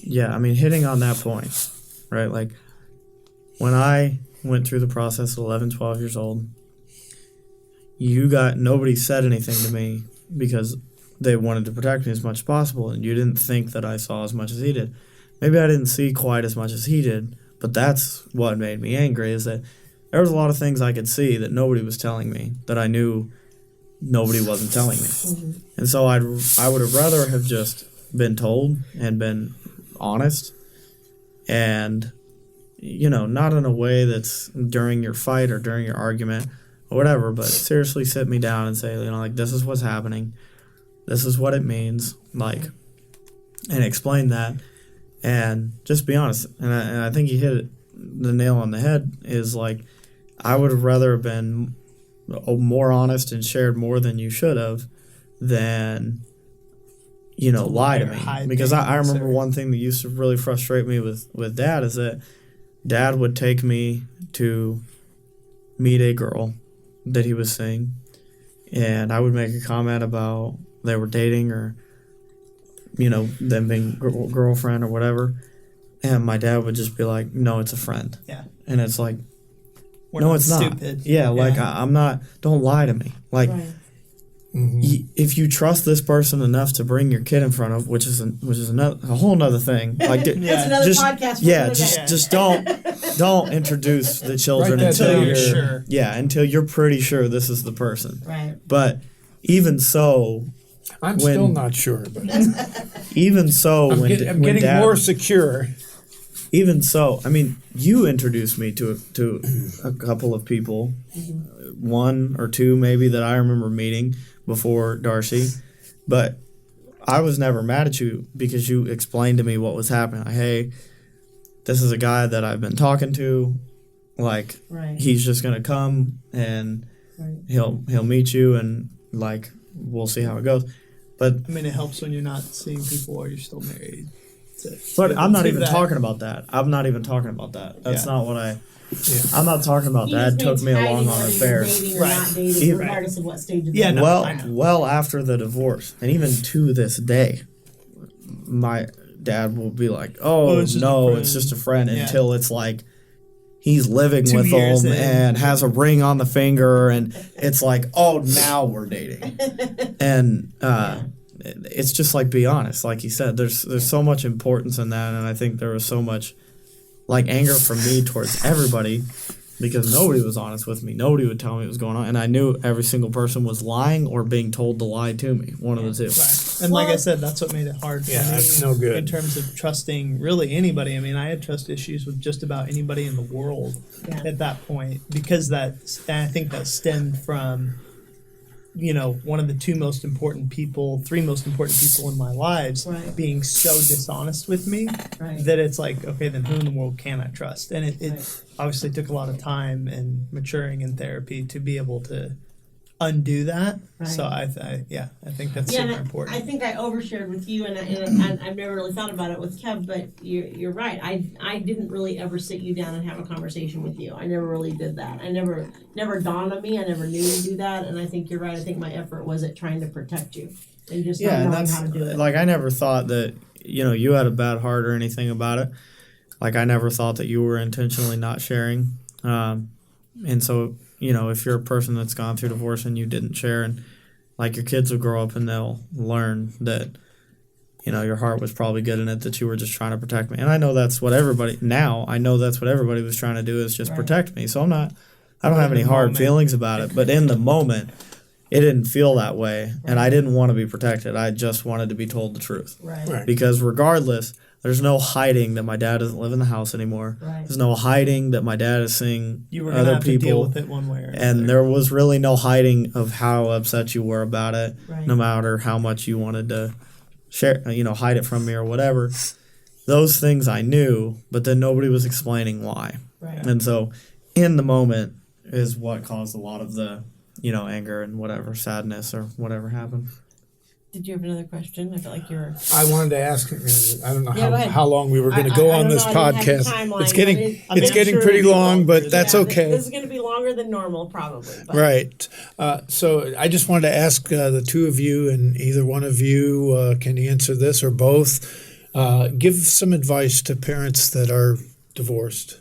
hitting on that point, right? Like, when I went through the process at 11, 12 years old, nobody said anything to me because they wanted to protect me as much as possible, and you didn't think that I saw as much as he did. Maybe I didn't see quite as much as he did, but that's what made me angry, is that there was a lot of things I could see that nobody was telling me, that I knew nobody wasn't telling me. And so I would have rather have just been told and been honest, and not in a way that's during your fight or during your argument or whatever, but seriously sit me down and say, this is what's happening, this is what it means, and explain that, and just be honest. And I think you hit the nail on the head, is I would have rather have been more honest and shared more than you should have than lie to me. Because I remember one thing that used to really frustrate me with Dad is that Dad would take me to meet a girl that he was seeing, and I would make a comment about they were dating, or them being girlfriend or whatever, and my dad would just be like, no, it's a friend. Yeah. And it's like, We're no, not it's not. stupid. Yeah, I'm not, don't lie to me. Right. If you trust this person enough to bring your kid in front of, which is a whole nother thing. That's another podcast. For another day. Just don't introduce the children Write that until down. you're Sure. until you're pretty sure this is the person. Right. But even so, I'm still not sure, but even so, I'm when getting Dad, more secure. even so, I mean, you introduced me to a couple of people, one or two maybe that I remember meeting before Darcy, but I was never mad at you because you explained to me what was happening. Hey, this is a guy that I've been talking to. Right. He's just gonna come and he'll meet you, and we'll see how it goes. But I mean, it helps when you're not seeing people while you're still married. But I'm not do even that. talking about that. I'm not even talking about that. That's Yeah. not what I'm not talking about. He Dad just took means me hiding along on whether you're affairs. dating or Right. not dating, Right. regardless of what stage of Yeah, the no, I know. Well after the divorce, and even to this day, my dad will be like, "Oh, it's just a no, friend." it's just a friend," Yeah. until it's he's living 2 with years them in. and has a ring on the finger, and it's "Oh, now we're dating," and it's just be honest, like you said. There's so much importance in that, and I think there was so much anger from me towards everybody because nobody was honest with me. Nobody would tell me what was going on, and I knew every single person was lying or being told to lie to me. One of the two. Right. And like I said, that's what made it hard for Yeah, me that's no good. in terms of trusting really anybody. I mean, I had trust issues with just about anybody in the world Yeah. at that point because I think that stemmed from one of the three most important people in my lives Right. being so dishonest with me Right. that it's like, okay, then who in the world can I trust? And it obviously took a lot of time and maturing in therapy to be able to undo that. Right. So I think that's Yeah, super and important. I think I overshared with you, and I've never really thought about it with Kev, but you're right. I didn't really ever sit you down and have a conversation with you. I never really did that. I never dawned on me. I never knew to do that, and I think you're right. I think my effort was at trying to protect you and just not Yeah, and knowing that's how to do it. like I never thought that you had a bad heart or anything about it. Like I never thought that you were intentionally not sharing, and so if you're a person that's gone through divorce and you didn't share, and like your kids will grow up and they'll learn that your heart was probably good in it, that you were just trying to protect me. And I know that's what everybody was trying to do, is just Right. protect me. So I don't have any hard feelings about it, but in the moment it didn't feel that way, and I didn't want to be protected. I just wanted to be told the truth. Right. Because regardless, there's no hiding that my dad doesn't live in the house anymore. Right. There's no hiding that my dad is seeing You were gonna other have to deal people, with it one way or another. and there was really no hiding of how upset you were about it, Right. no matter how much you wanted to share, hide it from me or whatever. Those things I knew, but then nobody was explaining why. Right. And so in the moment is what caused a lot of the, anger and whatever, sadness or whatever happened. Did you have another question? I feel like you're. I wanted to ask. I don't know Yeah, go ahead. how long we were going to I go don't on know, this I didn't have the podcast. timeline, It's getting but it's I'm getting sure pretty it'll be long, longer but than that's Yeah, okay. This is going to be longer than normal, probably. But. Right. So I just wanted to ask the two of you, and either one of you can answer this or both. Give some advice to parents that are divorced,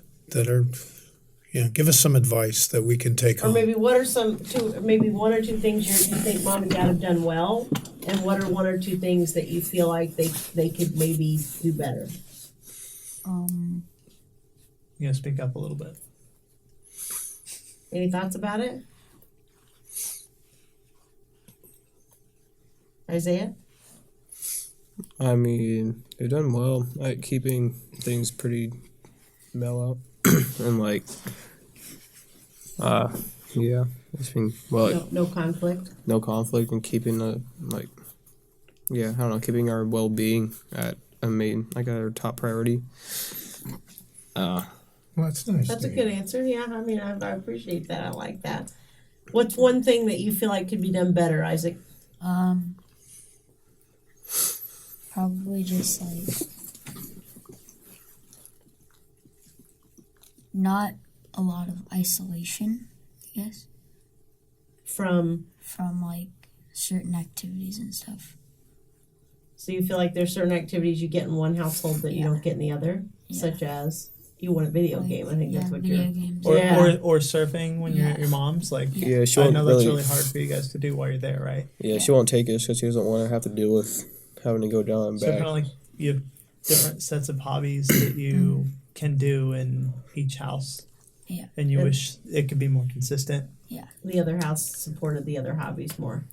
give us some advice that we can take Or home. maybe what are maybe one or two things you think mom and dad have done well, and what are one or two things that you feel like they could maybe do better? You gotta speak up a little bit. Any thoughts about it? Isaiah? I mean, they've done well at keeping things pretty mellow and it's been No conflict. no conflict and keeping keeping our well-being at our top priority. Well, that's nice. That's a good answer. Yeah, I mean, I appreciate that. I like that. What's one thing that you feel like could be done better, Isaac? Probably just not a lot of isolation, I guess, From from certain activities and stuff. so you feel like there's certain activities you get in one household that you Yeah. don't get in the other, Yeah. such as you want a video Like, game. I think that's what video you're. games. Or, Yeah. or surfing when you're at your mom's. Yeah, she I won't know really. that's really hard for you guys to do while you're there, right? Yeah, she won't take us because she doesn't want to have to deal with having to go down and So back. kind of like you have different sets of hobbies that you can do in each house. Yeah. And you wish it could be more consistent. The other house supported the other hobbies more.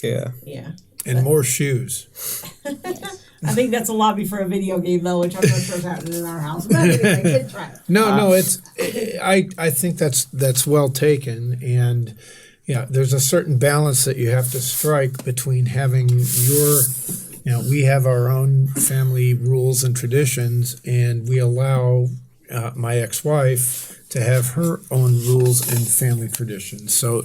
Yeah. Yeah. And more shoes. I think that's a lobby for a video game, though, which I'm not sure is happening in our house. But anyway, good try. No, I think that's well taken, and there's a certain balance that you have to strike between having we have our own family rules and traditions, and we allow my ex-wife to have her own rules and family traditions. So,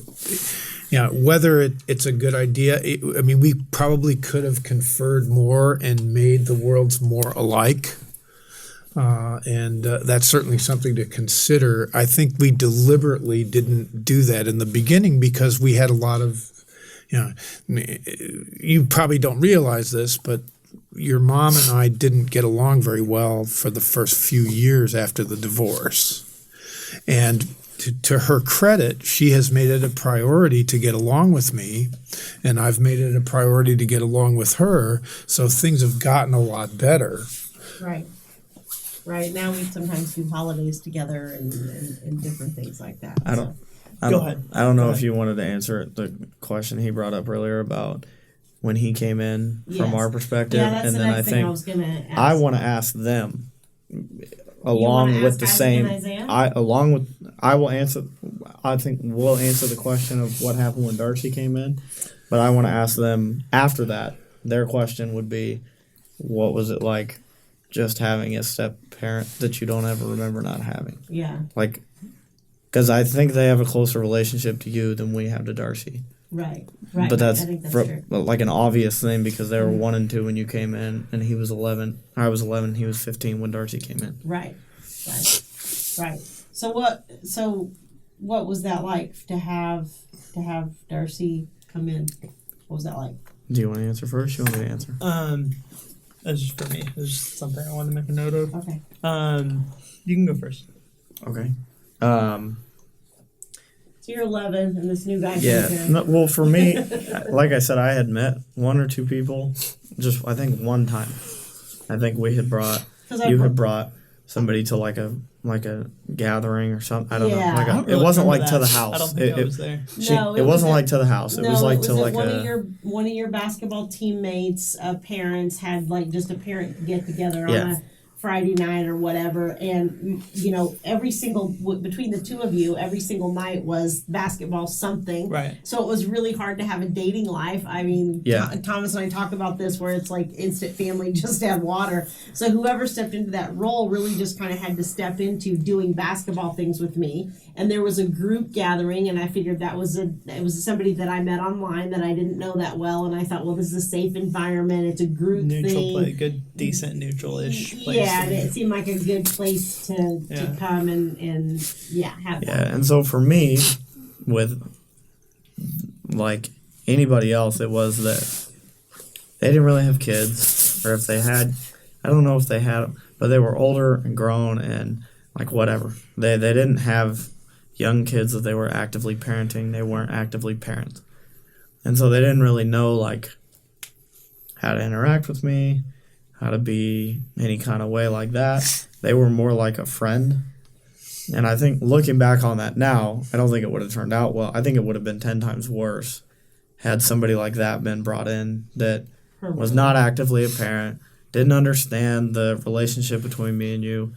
whether it's a good idea, we probably could have conferred more and made the worlds more alike. And that's certainly something to consider. I think we deliberately didn't do that in the beginning because we had a lot of, you probably don't realize this, but your mom and I didn't get along very well for the first few years after the divorce. And to her credit, she has made it a priority to get along with me, and I've made it a priority to get along with her. So things have gotten a lot better. Right. Right. Now we sometimes do holidays together and different things like that. Go ahead. I don't know if you wanted to answer the question he brought up earlier about when he came in from Yes. our perspective, Yeah, that's and the then I next thing I think was going to ask. I want to ask them wanna along with ask the Isaac same. and Isaiah? I will answer. I think we'll answer the question of what happened when Darcy came in, but I want to ask them after that. Their question would be, what was it like just having a step parent that you don't ever remember not having? Yeah. Like, because I think they have a closer relationship to you than we have to Darcy. Right. But that's, I think that's for, true. like an obvious thing because they were 1 and 2 when you came in, and he was 11. I was 11. He was 15 when Darcy came in. Right. So what was that like to have Darcy come in? What was that like? Do you want to answer first? You want me to answer? That's just for me. It's just something I wanted to make a note of. Okay. You can go first. Okay. So you're 11, and this new guy comes Yeah. in. No, well, for me, like I said, I had met 1 or 2 people. Just I think one time. I think we had brought. 'Cause You had brought somebody to like a gathering or something. I don't know. Yeah. Like I don't it really wasn't like remember to the that. house. I don't think I was there. No, it wasn't like to the house. It No, was like it to was like one a. of your basketball teammates' parents had like just a parent get together on Yeah. a Friday night or whatever, and every single between the two of you, every single night was basketball something. Right. So it was really hard to have a dating life. I mean, Yeah. Thomas and I talk about this where it's like instant family, just add water. So whoever stepped into that role really just kind of had to step into doing basketball things with me. And there was a group gathering, and I figured it was somebody that I met online that I didn't know that well, and I thought, well, this is a safe environment. It's a group Neutral thing. play, good, decent, neutral-ish place. Yeah, and it seemed like a good place to Yeah. come and have Yeah, that. and so for me, with like anybody else, it was that they didn't really have kids, or if they had, I don't know if they had, but they were older and grown and like whatever. They didn't have young kids that they were actively parenting. They weren't actively parents, and so they didn't really know like how to interact with me, how to be any kind of way like that. They were more like a friend. And I think looking back on that now, I don't think it would have turned out well. I think it would have been 10 times worse had somebody like that been brought in that was not actively a parent, didn't understand the relationship between me and you.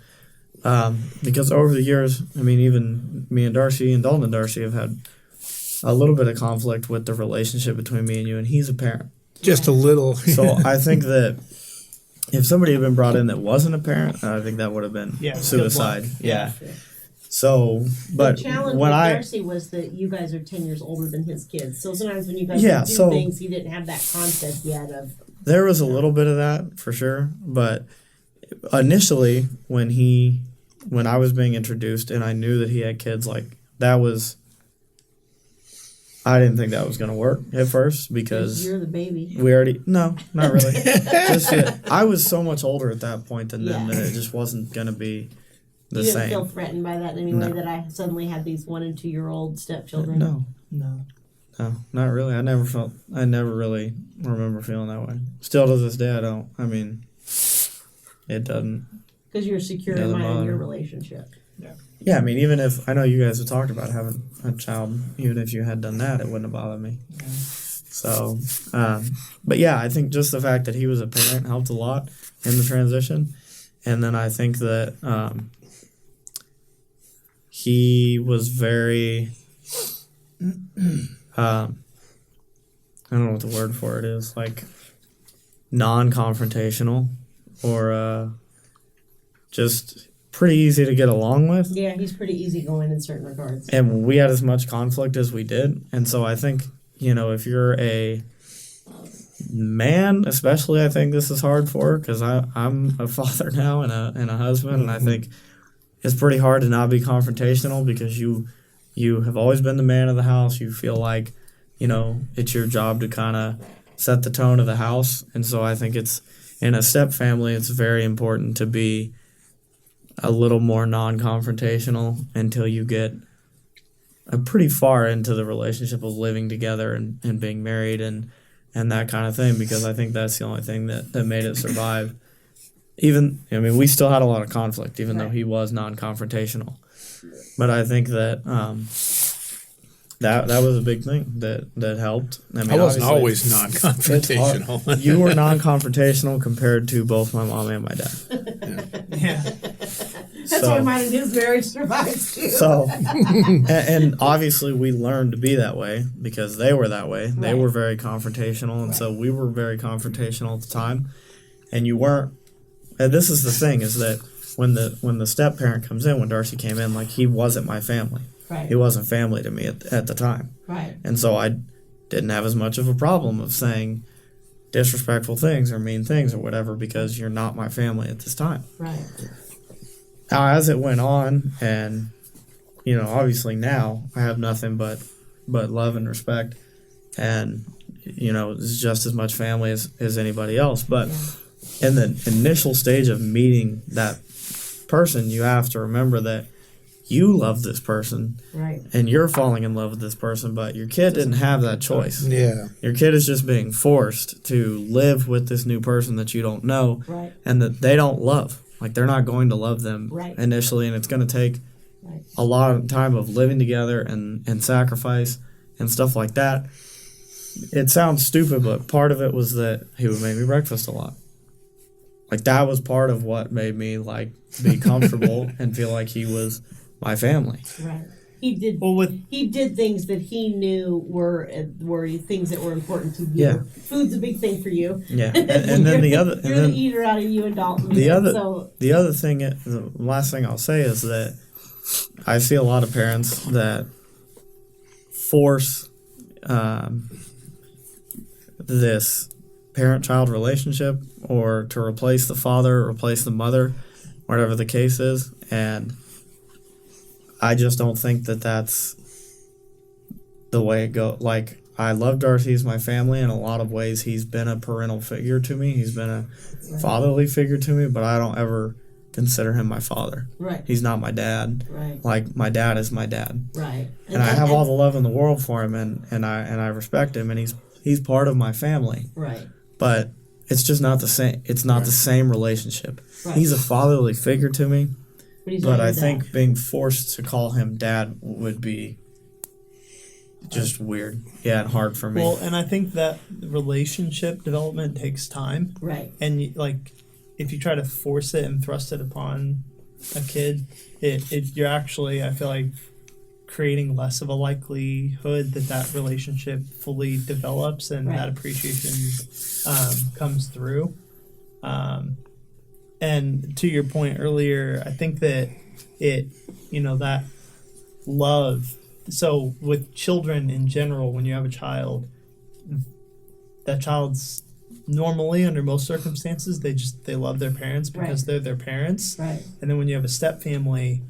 Because over the years, I mean, even me and Darcy and Dalton and Darcy have had a little bit of conflict with the relationship between me and you, and he's a parent. Just a little. So I think that if somebody had been brought in that wasn't a parent, I think that would have been Yeah, good suicide. luck. Yeah. So, but the challenge when with Darcy was that you guys are 10 years older than his kids. So sometimes when you guys Yeah, would do so- things, he didn't have that concept yet of. there was a little bit of that for sure, but initially when I was being introduced and I knew that he had kids, like that was, I didn't think that was going to work at first because You're the baby. we already, no, not really. Just that I was so much older at that point than them that it just wasn't going to be the You didn't same. feel threatened by that in any way No. that I suddenly had these 1 and 2 year old stepchildren? No. No. No, not really. I never really remember feeling that way. Still to this day, I don't. I mean, it doesn't. Because you're secure in Doesn't mind in bother. your relationship. Yeah, I mean, even if, I know you guys have talked about having a child, even if you had done that, it wouldn't have bothered me. Yeah. So, but yeah, I think just the fact that he was a parent helped a lot in the transition. And then I think that he was very, I don't know what the word for it is, like non-confrontational or just pretty easy to get along with. Yeah, he's pretty easygoing in certain regards. And we had as much conflict as we did. And so I think, if you're a man, especially, I think this is hard for, because I'm a father now and a husband, and I think it's pretty hard to not be confrontational because you have always been the man of the house. You feel like, it's your job to kind of set the tone of the house. And so I think it's, in a step family, it's very important to be a little more non-confrontational until you get pretty far into the relationship of living together and being married and that kind of thing, because I think that's the only thing that made it survive. We still had a lot of conflict, even though he was non-confrontational. But I think that that was a big thing that helped. I wasn't always it's non-confrontational. hard. You were non-confrontational compared to both my mom and my dad. Yeah. That's why mine and his marriage survives too. So, and obviously we learned to be that way because they were that way. They were very confrontational, and so we were very confrontational at the time. And you weren't. And this is the thing: is that when the step parent comes in, when Darcy came in, like he wasn't my family. Right. He wasn't family to me at the time. Right. And so I didn't have as much of a problem of saying disrespectful things or mean things or whatever because you're not my family at this time. Right. Now, as it went on, and obviously now I have nothing but love and respect, and it's just as much family as anybody else. But in the initial stage of meeting that person, you have to remember that you love this person, Right. and you're falling in love with this person, but your kid didn't have that choice. Yeah. Your kid is just being forced to live with this new person that you don't know, Right. and that they don't love. Like, they're not going to love them Right. initially, and it's going to take Right. a lot of time of living together and sacrifice and stuff like that. It sounds stupid, but part of it was that he would make me breakfast a lot. Like, that was part of what made me, like, be comfortable and feel like he was my family. Right. He did. Well, He did things that he knew were things that were important to you. Yeah. Food's a big thing for you. Yeah, and then the other, You're the eater out of you and Dalton. the other, So, the other thing, the last thing I'll say is that I see a lot of parents that force this parent-child relationship, or to replace the father, replace the mother, whatever the case is, and I just don't think that that's the way it goes. Like, I love Darcy as my family. In a lot of ways, he's been a parental figure to me. He's been a fatherly figure to me, but I don't ever consider him my father. right. He's not my dad. Right. Like, my dad is my dad. Right. And I have all the love in the world for him, and I respect him, and he's part of my family. Right. But it's just not the same. It's not the same relationship. Right. He's a fatherly figure to me. He's But not I your dad. think being forced to call him dad would be just weird. Yeah, and hard for me. well, and I think that relationship development takes time, Right. and if you try to force it and thrust it upon a kid, you're actually, I feel like, creating less of a likelihood that relationship fully develops and Right. that appreciation comes through. And to your point earlier, I think that that love. So with children in general, when you have a child, that child's normally, under most circumstances, they love their parents because Right. they're their parents. Right. And then when you have a step family,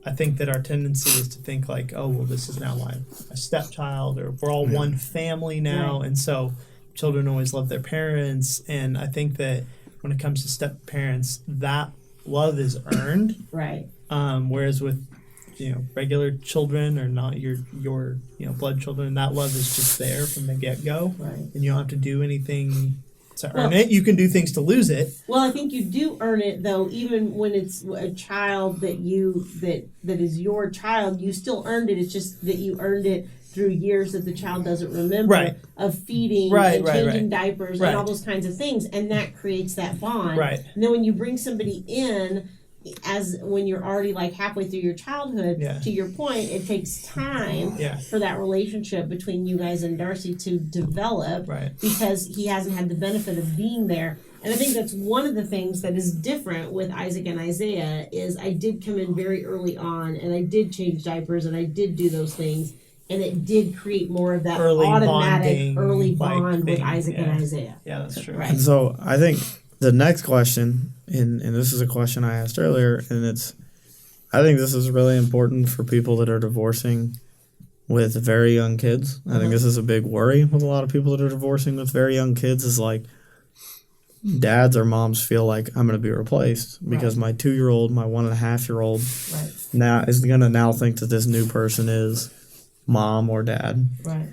I think that our tendency is to think like, oh, well, this is now my stepchild, or we're all one family now. Right. And so children always love their parents. And I think that when it comes to step parents, that love is earned. Right. Whereas with regular children, or not your blood children, that love is just there from the get-go. Right. And you don't have to do anything to earn Well- it. You can do things to lose it. Well, I think you do earn it though, even when it's a child that is your child. You still earned it. It's just that you earned it through years that the child doesn't remember, Right. of feeding Right, and right, changing right. diapers Right. and all those kinds of things, and that creates that bond. Right. And then when you bring somebody in, as when you're already like halfway through your childhood, Yeah. to your point, it takes time Yeah. for that relationship between you guys and Darcy to develop, Right. because he hasn't had the benefit of being there. And I think that's one of the things that is different with Isaac and Isaiah is I did come in very early on, and I did change diapers, and I did do those things, and it did create more of that Early automatic bonding, early like, bond with thing, Isaac and yeah. Isaiah. Yeah, that's true. Right. And so I think the next question, and this is a question I asked earlier, and I think this is really important for people that are divorcing with very young kids. I think this is a big worry with a lot of people that are divorcing with very young kids, is like dads or moms feel like I'm going to be replaced because my 2-year-old, my 1.5-year-old Right. now is going to now think that this new person is mom or dad. Right.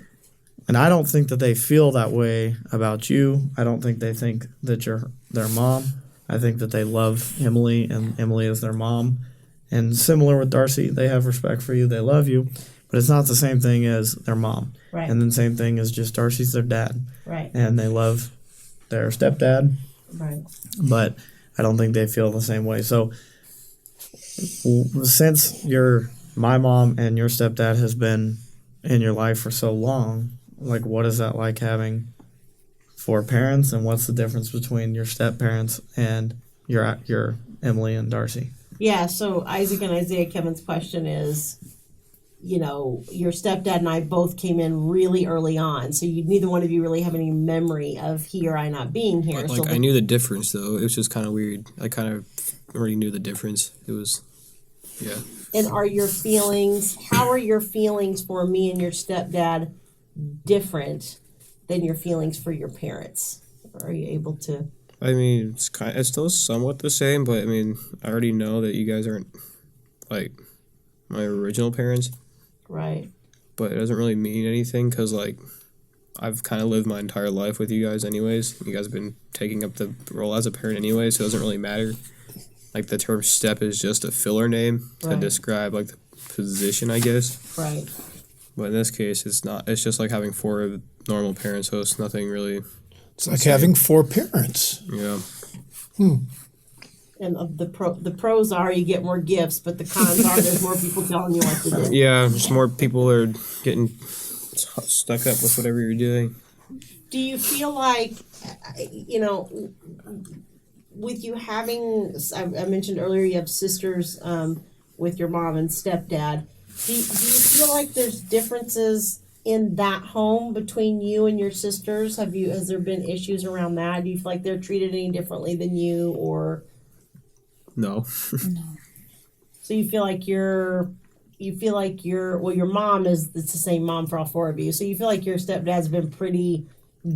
And I don't think that they feel that way about you. I don't think they think that you're their mom. I think that they love Emily, and Emily is their mom. And similar with Darcy, they have respect for you. They love you. But it's not the same thing as their mom. Right. And then same thing as just Darcy's their dad. Right. And they love their stepdad. Right. But I don't think they feel the same way. So Since my mom and your stepdad has been in your life for so long, like what is that like having 4 parents, and what's the difference between your step parents and your Emily and Darcy? Yeah, so Isaac and Isaiah, Kevin's question is, your stepdad and I both came in really early on, so neither one of you really have any memory of he or I not being here. Like, I knew the difference, though. It was just kind of weird. I kind of already knew the difference. It was, yeah. And how are your feelings for me and your stepdad different than your feelings for your parents? Are you able to? I mean, it's still somewhat the same, but I mean, I already know that you guys aren't, like, my original parents. Right. But it doesn't really mean anything because, like, I've kind of lived my entire life with you guys anyways. You guys have been taking up the role as a parent anyway, so it doesn't really matter. Like, the term step is just a filler name to describe, like, the position, I guess. Right. But in this case, it's not. It's just like having 4 normal parents, so it's nothing really. It's like having 4 parents. Yeah. And the pros are you get more gifts, but the cons are there's more people telling you what to do. Yeah, just more people are getting stuck up with whatever you're doing. Do you feel like, with you having, I mentioned earlier you have sisters with your mom and stepdad. Do you feel like there's differences in that home between you and your sisters? Has there been issues around that? Do you feel like they're treated any differently than you, or? No. No. So you feel like your mom it's the same mom for all 4 of you. So you feel like your stepdad's been pretty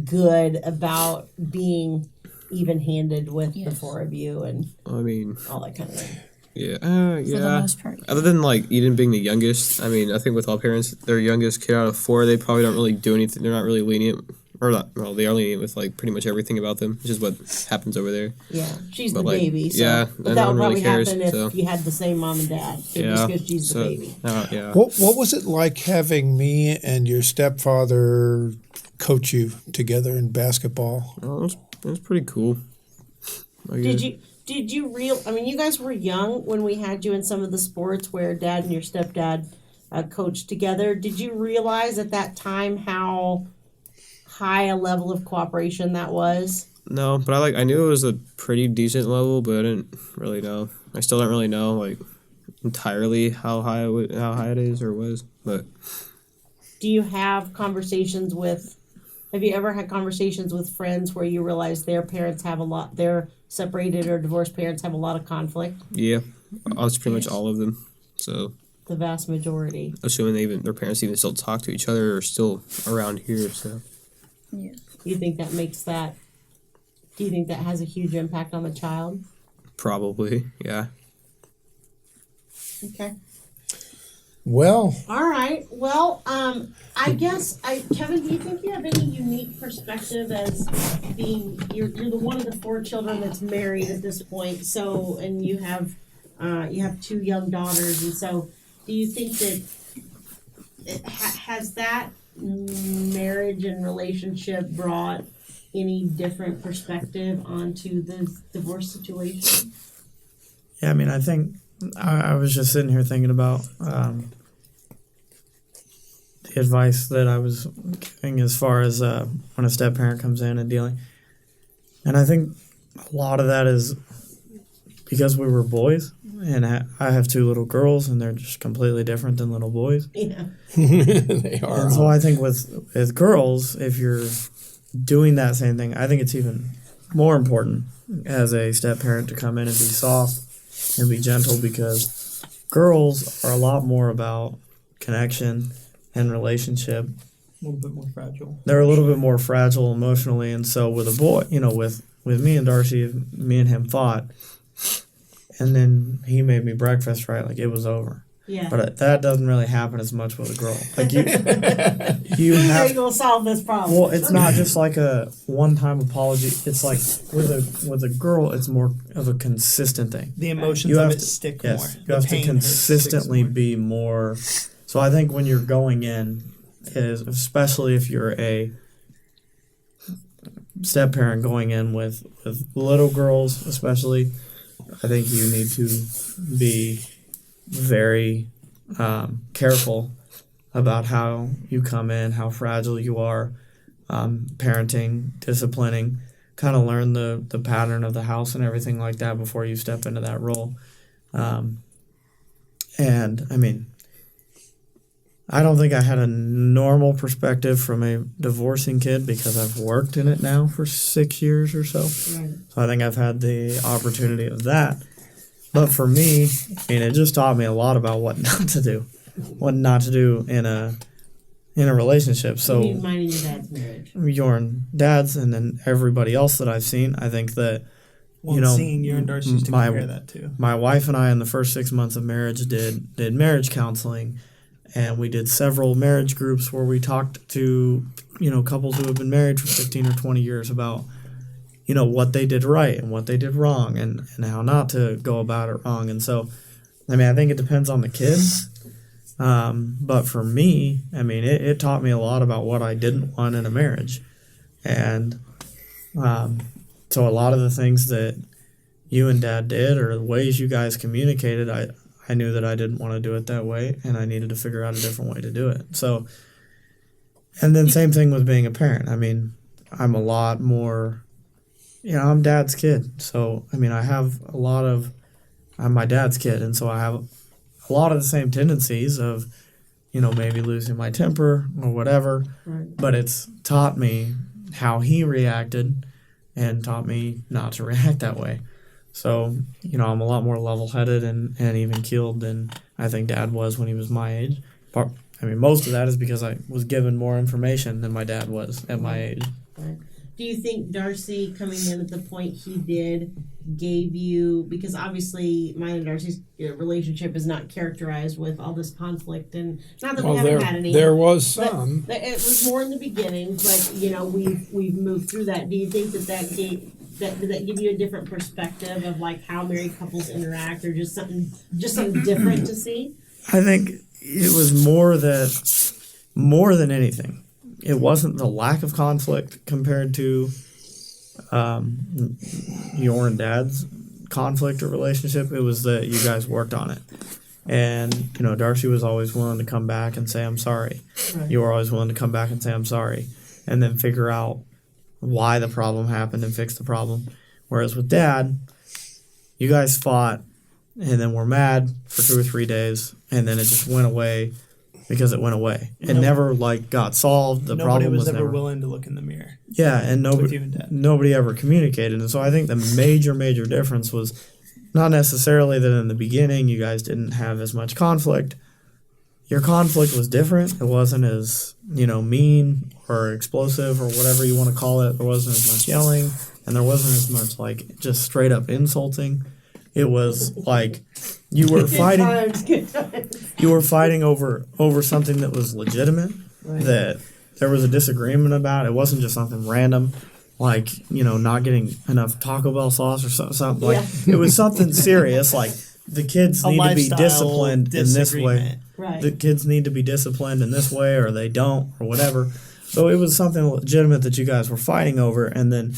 good about being even-handed with the 4 of you and I mean, all that kind of thing. Yeah. For the most part. Other than, like, Eden being the youngest, I mean, I think with all parents, their youngest kid out of 4, they probably don't really do anything. They're not really lenient. Or not, well, they are lenient with, like, pretty much everything about them, which is what happens over there. Yeah, she's But, the like, baby. So, yeah, but no that would one really probably cares, happen if so. you had the same mom and dad. Just Yeah. because she's the baby. Yeah. What was it like having me and your stepfather coach you together in basketball? Oh, it was pretty cool. Did you you guys were young when we had you in some of the sports where dad and your stepdad coached together. Did you realize at that time how high a level of cooperation that was? No, but I knew it was a pretty decent level, but I didn't really know. I still don't really know, like, entirely how high it is or was, but. Do you have conversations with? Have you ever had conversations with friends where you realize their parents have their separated or divorced parents have a lot of conflict? Yeah, that's pretty much all of them. So the vast majority. Assuming their parents even still talk to each other or still around here. So Yeah. You think that makes that? Do you think that has a huge impact on the child? probably, yeah. Okay. Well, All right. Well, I guess Kevin, do you think you have any unique perspective as being you're the one of the 4 children that's married at this point? So, and you have 2 young daughters, and so do you think that has that marriage and relationship brought any different perspective onto the divorce situation? Yeah, I mean, I think I was just sitting here thinking about the advice that I was giving as far as when a step parent comes in and dealing. And I think a lot of that is because we were boys, and I have 2 little girls, and they're just completely different than little boys. Yeah. they are. And so I think with girls, if you're doing that same thing, I think it's even more important as a step parent to come in and be soft and be gentle, because girls are a lot more about connection and relationship. A little bit more fragile. They're a little bit more fragile emotionally, and so with a boy, with me and Darcy, me and him fought, and then he made me breakfast, right? Like, it was over. Yeah. But that doesn't really happen as much with a girl. Like, you How have are you gonna solve this problem? Well, it's not just like a one-time apology. It's like with a girl, it's more of a consistent thing. The emotions You of have it to- stick Yes, more. you The have to pain consistently sticks more. be more. So I think when you're going in, especially if you're a step parent going in with little girls, especially, I think you need to be very careful about how you come in, how fragile you are, parenting, disciplining, kind of learn the pattern of the house and everything like that before you step into that role. And I mean, I don't think I had a normal perspective from a divorcing kid because I've worked in it now for 6 years or so. Right. So I think I've had the opportunity of that. But for me, I mean, it just taught me a lot about what not to do in a relationship. So You mean mine and your dad's marriage. your and dad's, and then everybody else that I've seen, I think that Seeing you and Darcy's to compare that too. my wife and I in the first 6 months of marriage did marriage counseling, and we did several marriage groups where we talked to couples who have been married for 15 or 20 years about what they did right and what they did wrong, and how not to go about it wrong. And so I mean, I think it depends on the kids. But for me, I mean, it taught me a lot about what I didn't want in a marriage. And so a lot of the things that you and Dad did, or the ways you guys communicated, I knew that I didn't want to do it that way, and I needed to figure out a different way to do it. So, and then same thing with being a parent. I mean, I'm a lot more, I'm Dad's kid. So, I mean, I'm my dad's kid, and so I have a lot of the same tendencies of, maybe losing my temper or whatever. Right. But it's taught me how he reacted and taught me not to react that way. So, I'm a lot more level-headed and even keeled than I think Dad was when he was my age. Most of that is because I was given more information than my dad was at my age. Right. Do you think Darcy coming in at the point he did gave you, because obviously mine and Darcy's relationship is not characterized with all this conflict, and not that we haven't had any. There was some. It was more in the beginning, but we've moved through that. Do you think did that give you a different perspective of like how married couples interact, or just something different to see? I think it was more than anything. It wasn't the lack of conflict compared to your and Dad's conflict or relationship. It was that you guys worked on it. And, Darcy was always willing to come back and say, I'm sorry. Right. You were always willing to come back and say, I'm sorry. And then figure out why the problem happened and fix the problem. Whereas with Dad, you guys fought and then were mad for 2 or 3 days, and then it just went away because it went away. It never got solved. The Nobody problem was was ever never willing to look in the mirror. Yeah, and with you and Dad. nobody ever communicated. And so I think the major difference was not necessarily that in the beginning you guys didn't have as much conflict. Your conflict was different. It wasn't as, mean or explosive or whatever you want to call it. There wasn't as much yelling, and there wasn't as much just straight up insulting. It was like you were fighting. Good times. You were fighting over something that was legitimate, Right. that there was a disagreement about. It wasn't just something random, like not getting enough Taco Bell sauce or something. Like it was something serious. Like the kids need to be disciplined in this way. Right. The kids need to be disciplined in this way, or they don't, or whatever. So it was something legitimate that you guys were fighting over, and then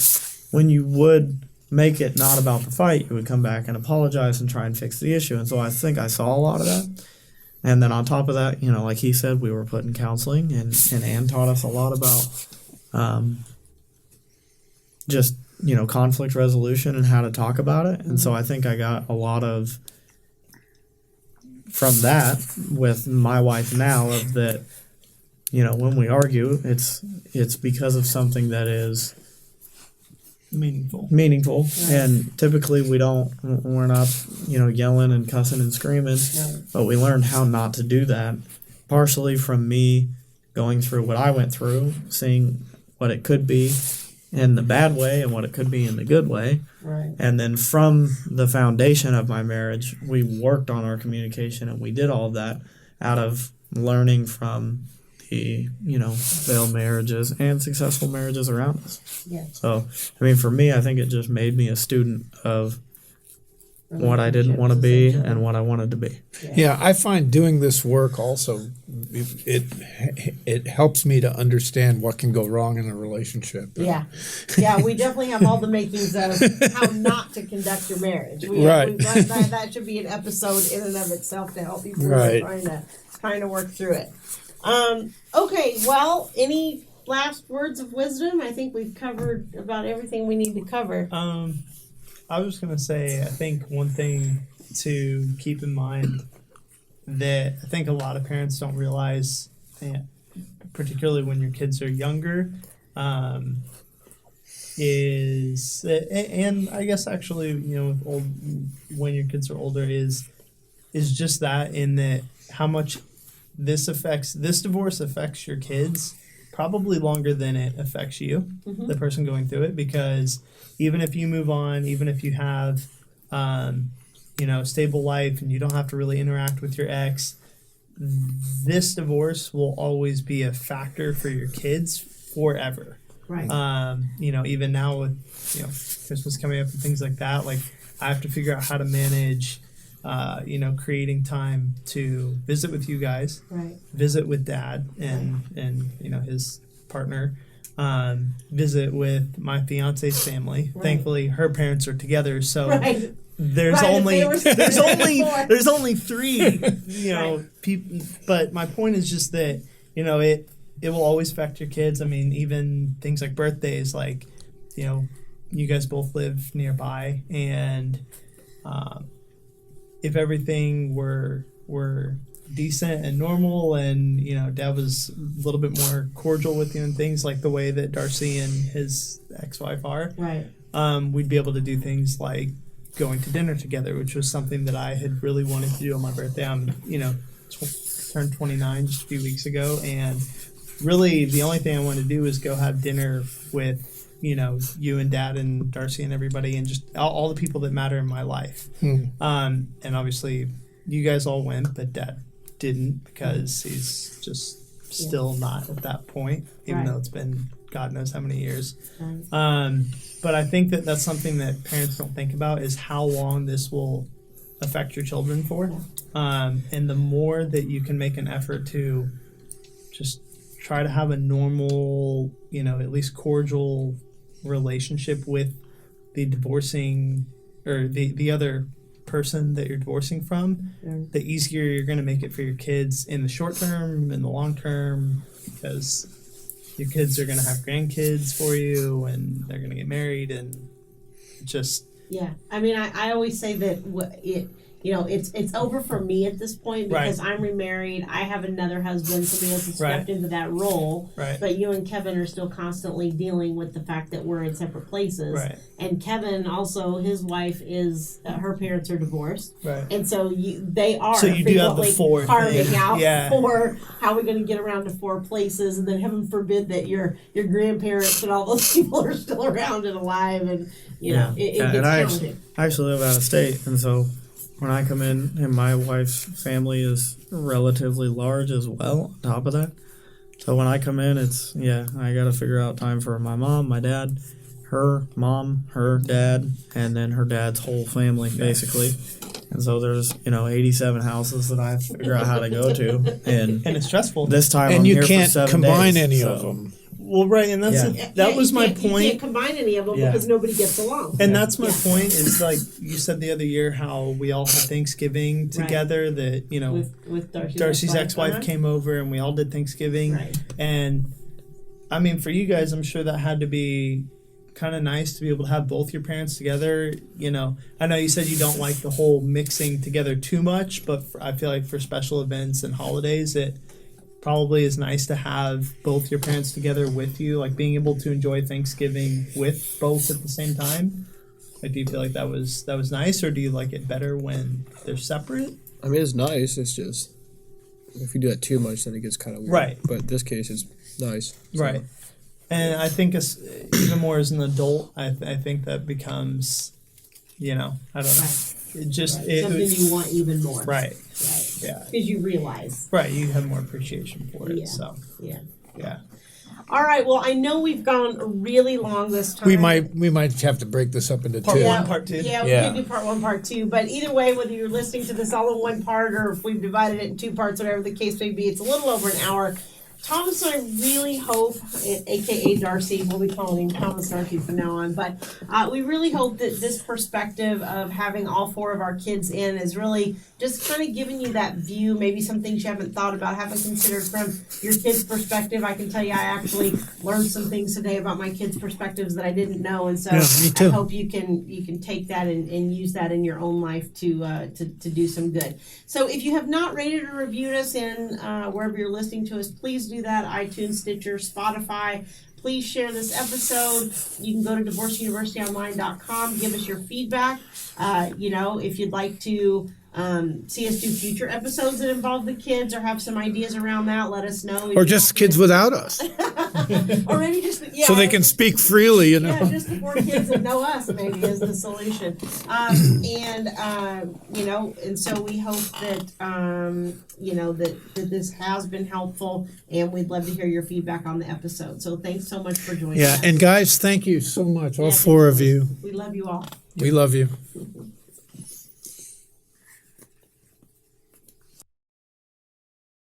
when you would make it not about the fight, you would come back and apologize and try and fix the issue. And so I think I saw a lot of that. And then on top of that, like he said, we were put in counseling, and Ann taught us a lot about just, conflict resolution and how to talk about it. And so I think I got a lot of from that with my wife now, of that, when we argue, it's because of something that is meaningful. And typically we're not yelling and cussing and screaming, but we learned how not to do that, partially from me going through what I went through, seeing what it could be in the bad way and what it could be in the good way. Right. And then from the foundation of my marriage, we worked on our communication, and we did all of that out of learning from the failed marriages and successful marriages around us. Yeah. So, for me, I think it just made me a student of what I didn't want to be and what I wanted to be. Yeah, I find doing this work also it helps me to understand what can go wrong in a relationship. Yeah, we definitely have all the makings of how not to conduct your marriage. Right. That should be an episode in and of itself to help people who Right. are trying to work through it. Okay, well, any last words of wisdom? I think we've covered about everything we need to cover. I was going to say, I think one thing to keep in mind that I think a lot of parents don't realize, particularly when your kids are younger, is, and I guess actually, when your kids are older, is just that, in that how much this divorce affects your kids probably longer than it affects you, the person going through it, because even if you move on, even if you have, a stable life and you don't have to really interact with your ex, this divorce will always be a factor for your kids forever. Right. Even now with, Christmas coming up and things like that, like I have to figure out how to manage, creating time to visit with you guys, Right. visit with Dad and his partner, visit with my fiance's family. Right. Thankfully, her parents are together, so Right. there's Right, if only they were still there's only before. there's only three Right. people. But my point is just that it will always affect your kids. I mean, even things like birthdays, like you guys both live nearby, and if everything were decent and normal, and Dad was a little bit more cordial with you and things like the way that Darcy and his ex-wife are, Right. we'd be able to do things like going to dinner together, which was something that I had really wanted to do on my birthday. I'm turned 29 just a few weeks ago, and really the only thing I wanted to do was go have dinner with you and Dad and Darcy and everybody, and just all the people that matter in my life. And obviously you guys all went, but Dad didn't, because he's just still not at that point, even Right. though it's been God knows how many years. Right. But I think that that's something that parents don't think about, is how long this will affect your children for. And the more that you can make an effort to just try to have a normal, at least cordial relationship with the divorcing or the other person that you're divorcing from, the easier you're going to make it for your kids in the short term, in the long term, because your kids are going to have grandkids for you, and they're going to get married, and just Yeah, I mean, I always say that it's over for me at this point, because I'm remarried. I have another husband. Somebody else has stepped into that role. Right. But you and Kevin are still constantly dealing with the fact that we're in separate places. Right. And Kevin also, his wife is her parents are divorced. Right. And so they are So you do have the frequently four carving thing. out Yeah. for how we're going to get around to 4 places, and then heaven forbid that your grandparents and all those people are still around and alive, and it gets and I challenging. actually live out of state, and so when I come in, and my wife's family is relatively large as well, on top of that. So when I come in, I got to figure out time for my mom, my dad, her mom, her dad, and then her dad's whole family, basically. And so there's, 87 houses that I have to figure out how to go to. And it's stressful. this time And I'm you here can't for 7 combine days, any so. of them. Well, right, and that's Yeah. that was my You can't point. combine any of them Yeah. because nobody gets along. And that's my point, is like you said the other year, how we all had Thanksgiving together, that, with Darcy's ex-wife came over and we all did Thanksgiving. Right. And I mean, for you guys, I'm sure that had to be kind of nice to be able to have both your parents together. I know you said you don't like the whole mixing together too much, but I feel like for special events and holidays, it probably is nice to have both your parents together with you, like being able to enjoy Thanksgiving with both at the same time. Like, do you feel like that was nice, or do you like it better when they're separate? I mean, it's nice. It's just if you do that too much, then it gets kind of weird. Right. But in this case, it's nice. So. Right. And I think even more as an adult, I think that becomes, I don't know. It just something you want even more. Right. Right. Yeah. Because you realize. Right. You have more appreciation for it. Yeah. So Yeah. yeah. All right. Well, I know we've gone really long this time. We might have to break this up into Part two. one, part two. Yeah, we Yeah. can do part 1, part 2. But either way, whether you're listening to this all in one part or if we've divided it in 2 parts, whatever the case may be, it's a little over an hour. Thomas and I really hope, aka Darcy, we'll be calling him Thomas Darcy from now on, but we really hope that this perspective of having all 4 of our kids in is really just kind of giving you that view, maybe some things you haven't thought about, haven't considered from your kids' perspective. I can tell you I actually learned some things today about my kids' perspectives that I didn't know, and so Yeah, me too. I hope you can take that and use that in your own life to do some good. So if you have not rated or reviewed us in wherever you're listening to us, please do that. iTunes, Stitcher, Spotify. Please share this episode. You can go to divorceuniversityonline.com. Give us your feedback. If you'd like to see us do future episodes that involve the kids or have some ideas around that, let us know. Or just kids without us, or maybe just so they can speak freely. yeah, just the 4 kids that know us maybe is the solution. And so we hope that that this has been helpful, and we'd love to hear your feedback on the episode. So thanks so much for joining us. Yeah, and guys, thank you so much, all Yeah, 4 of you. We love you all. We love you.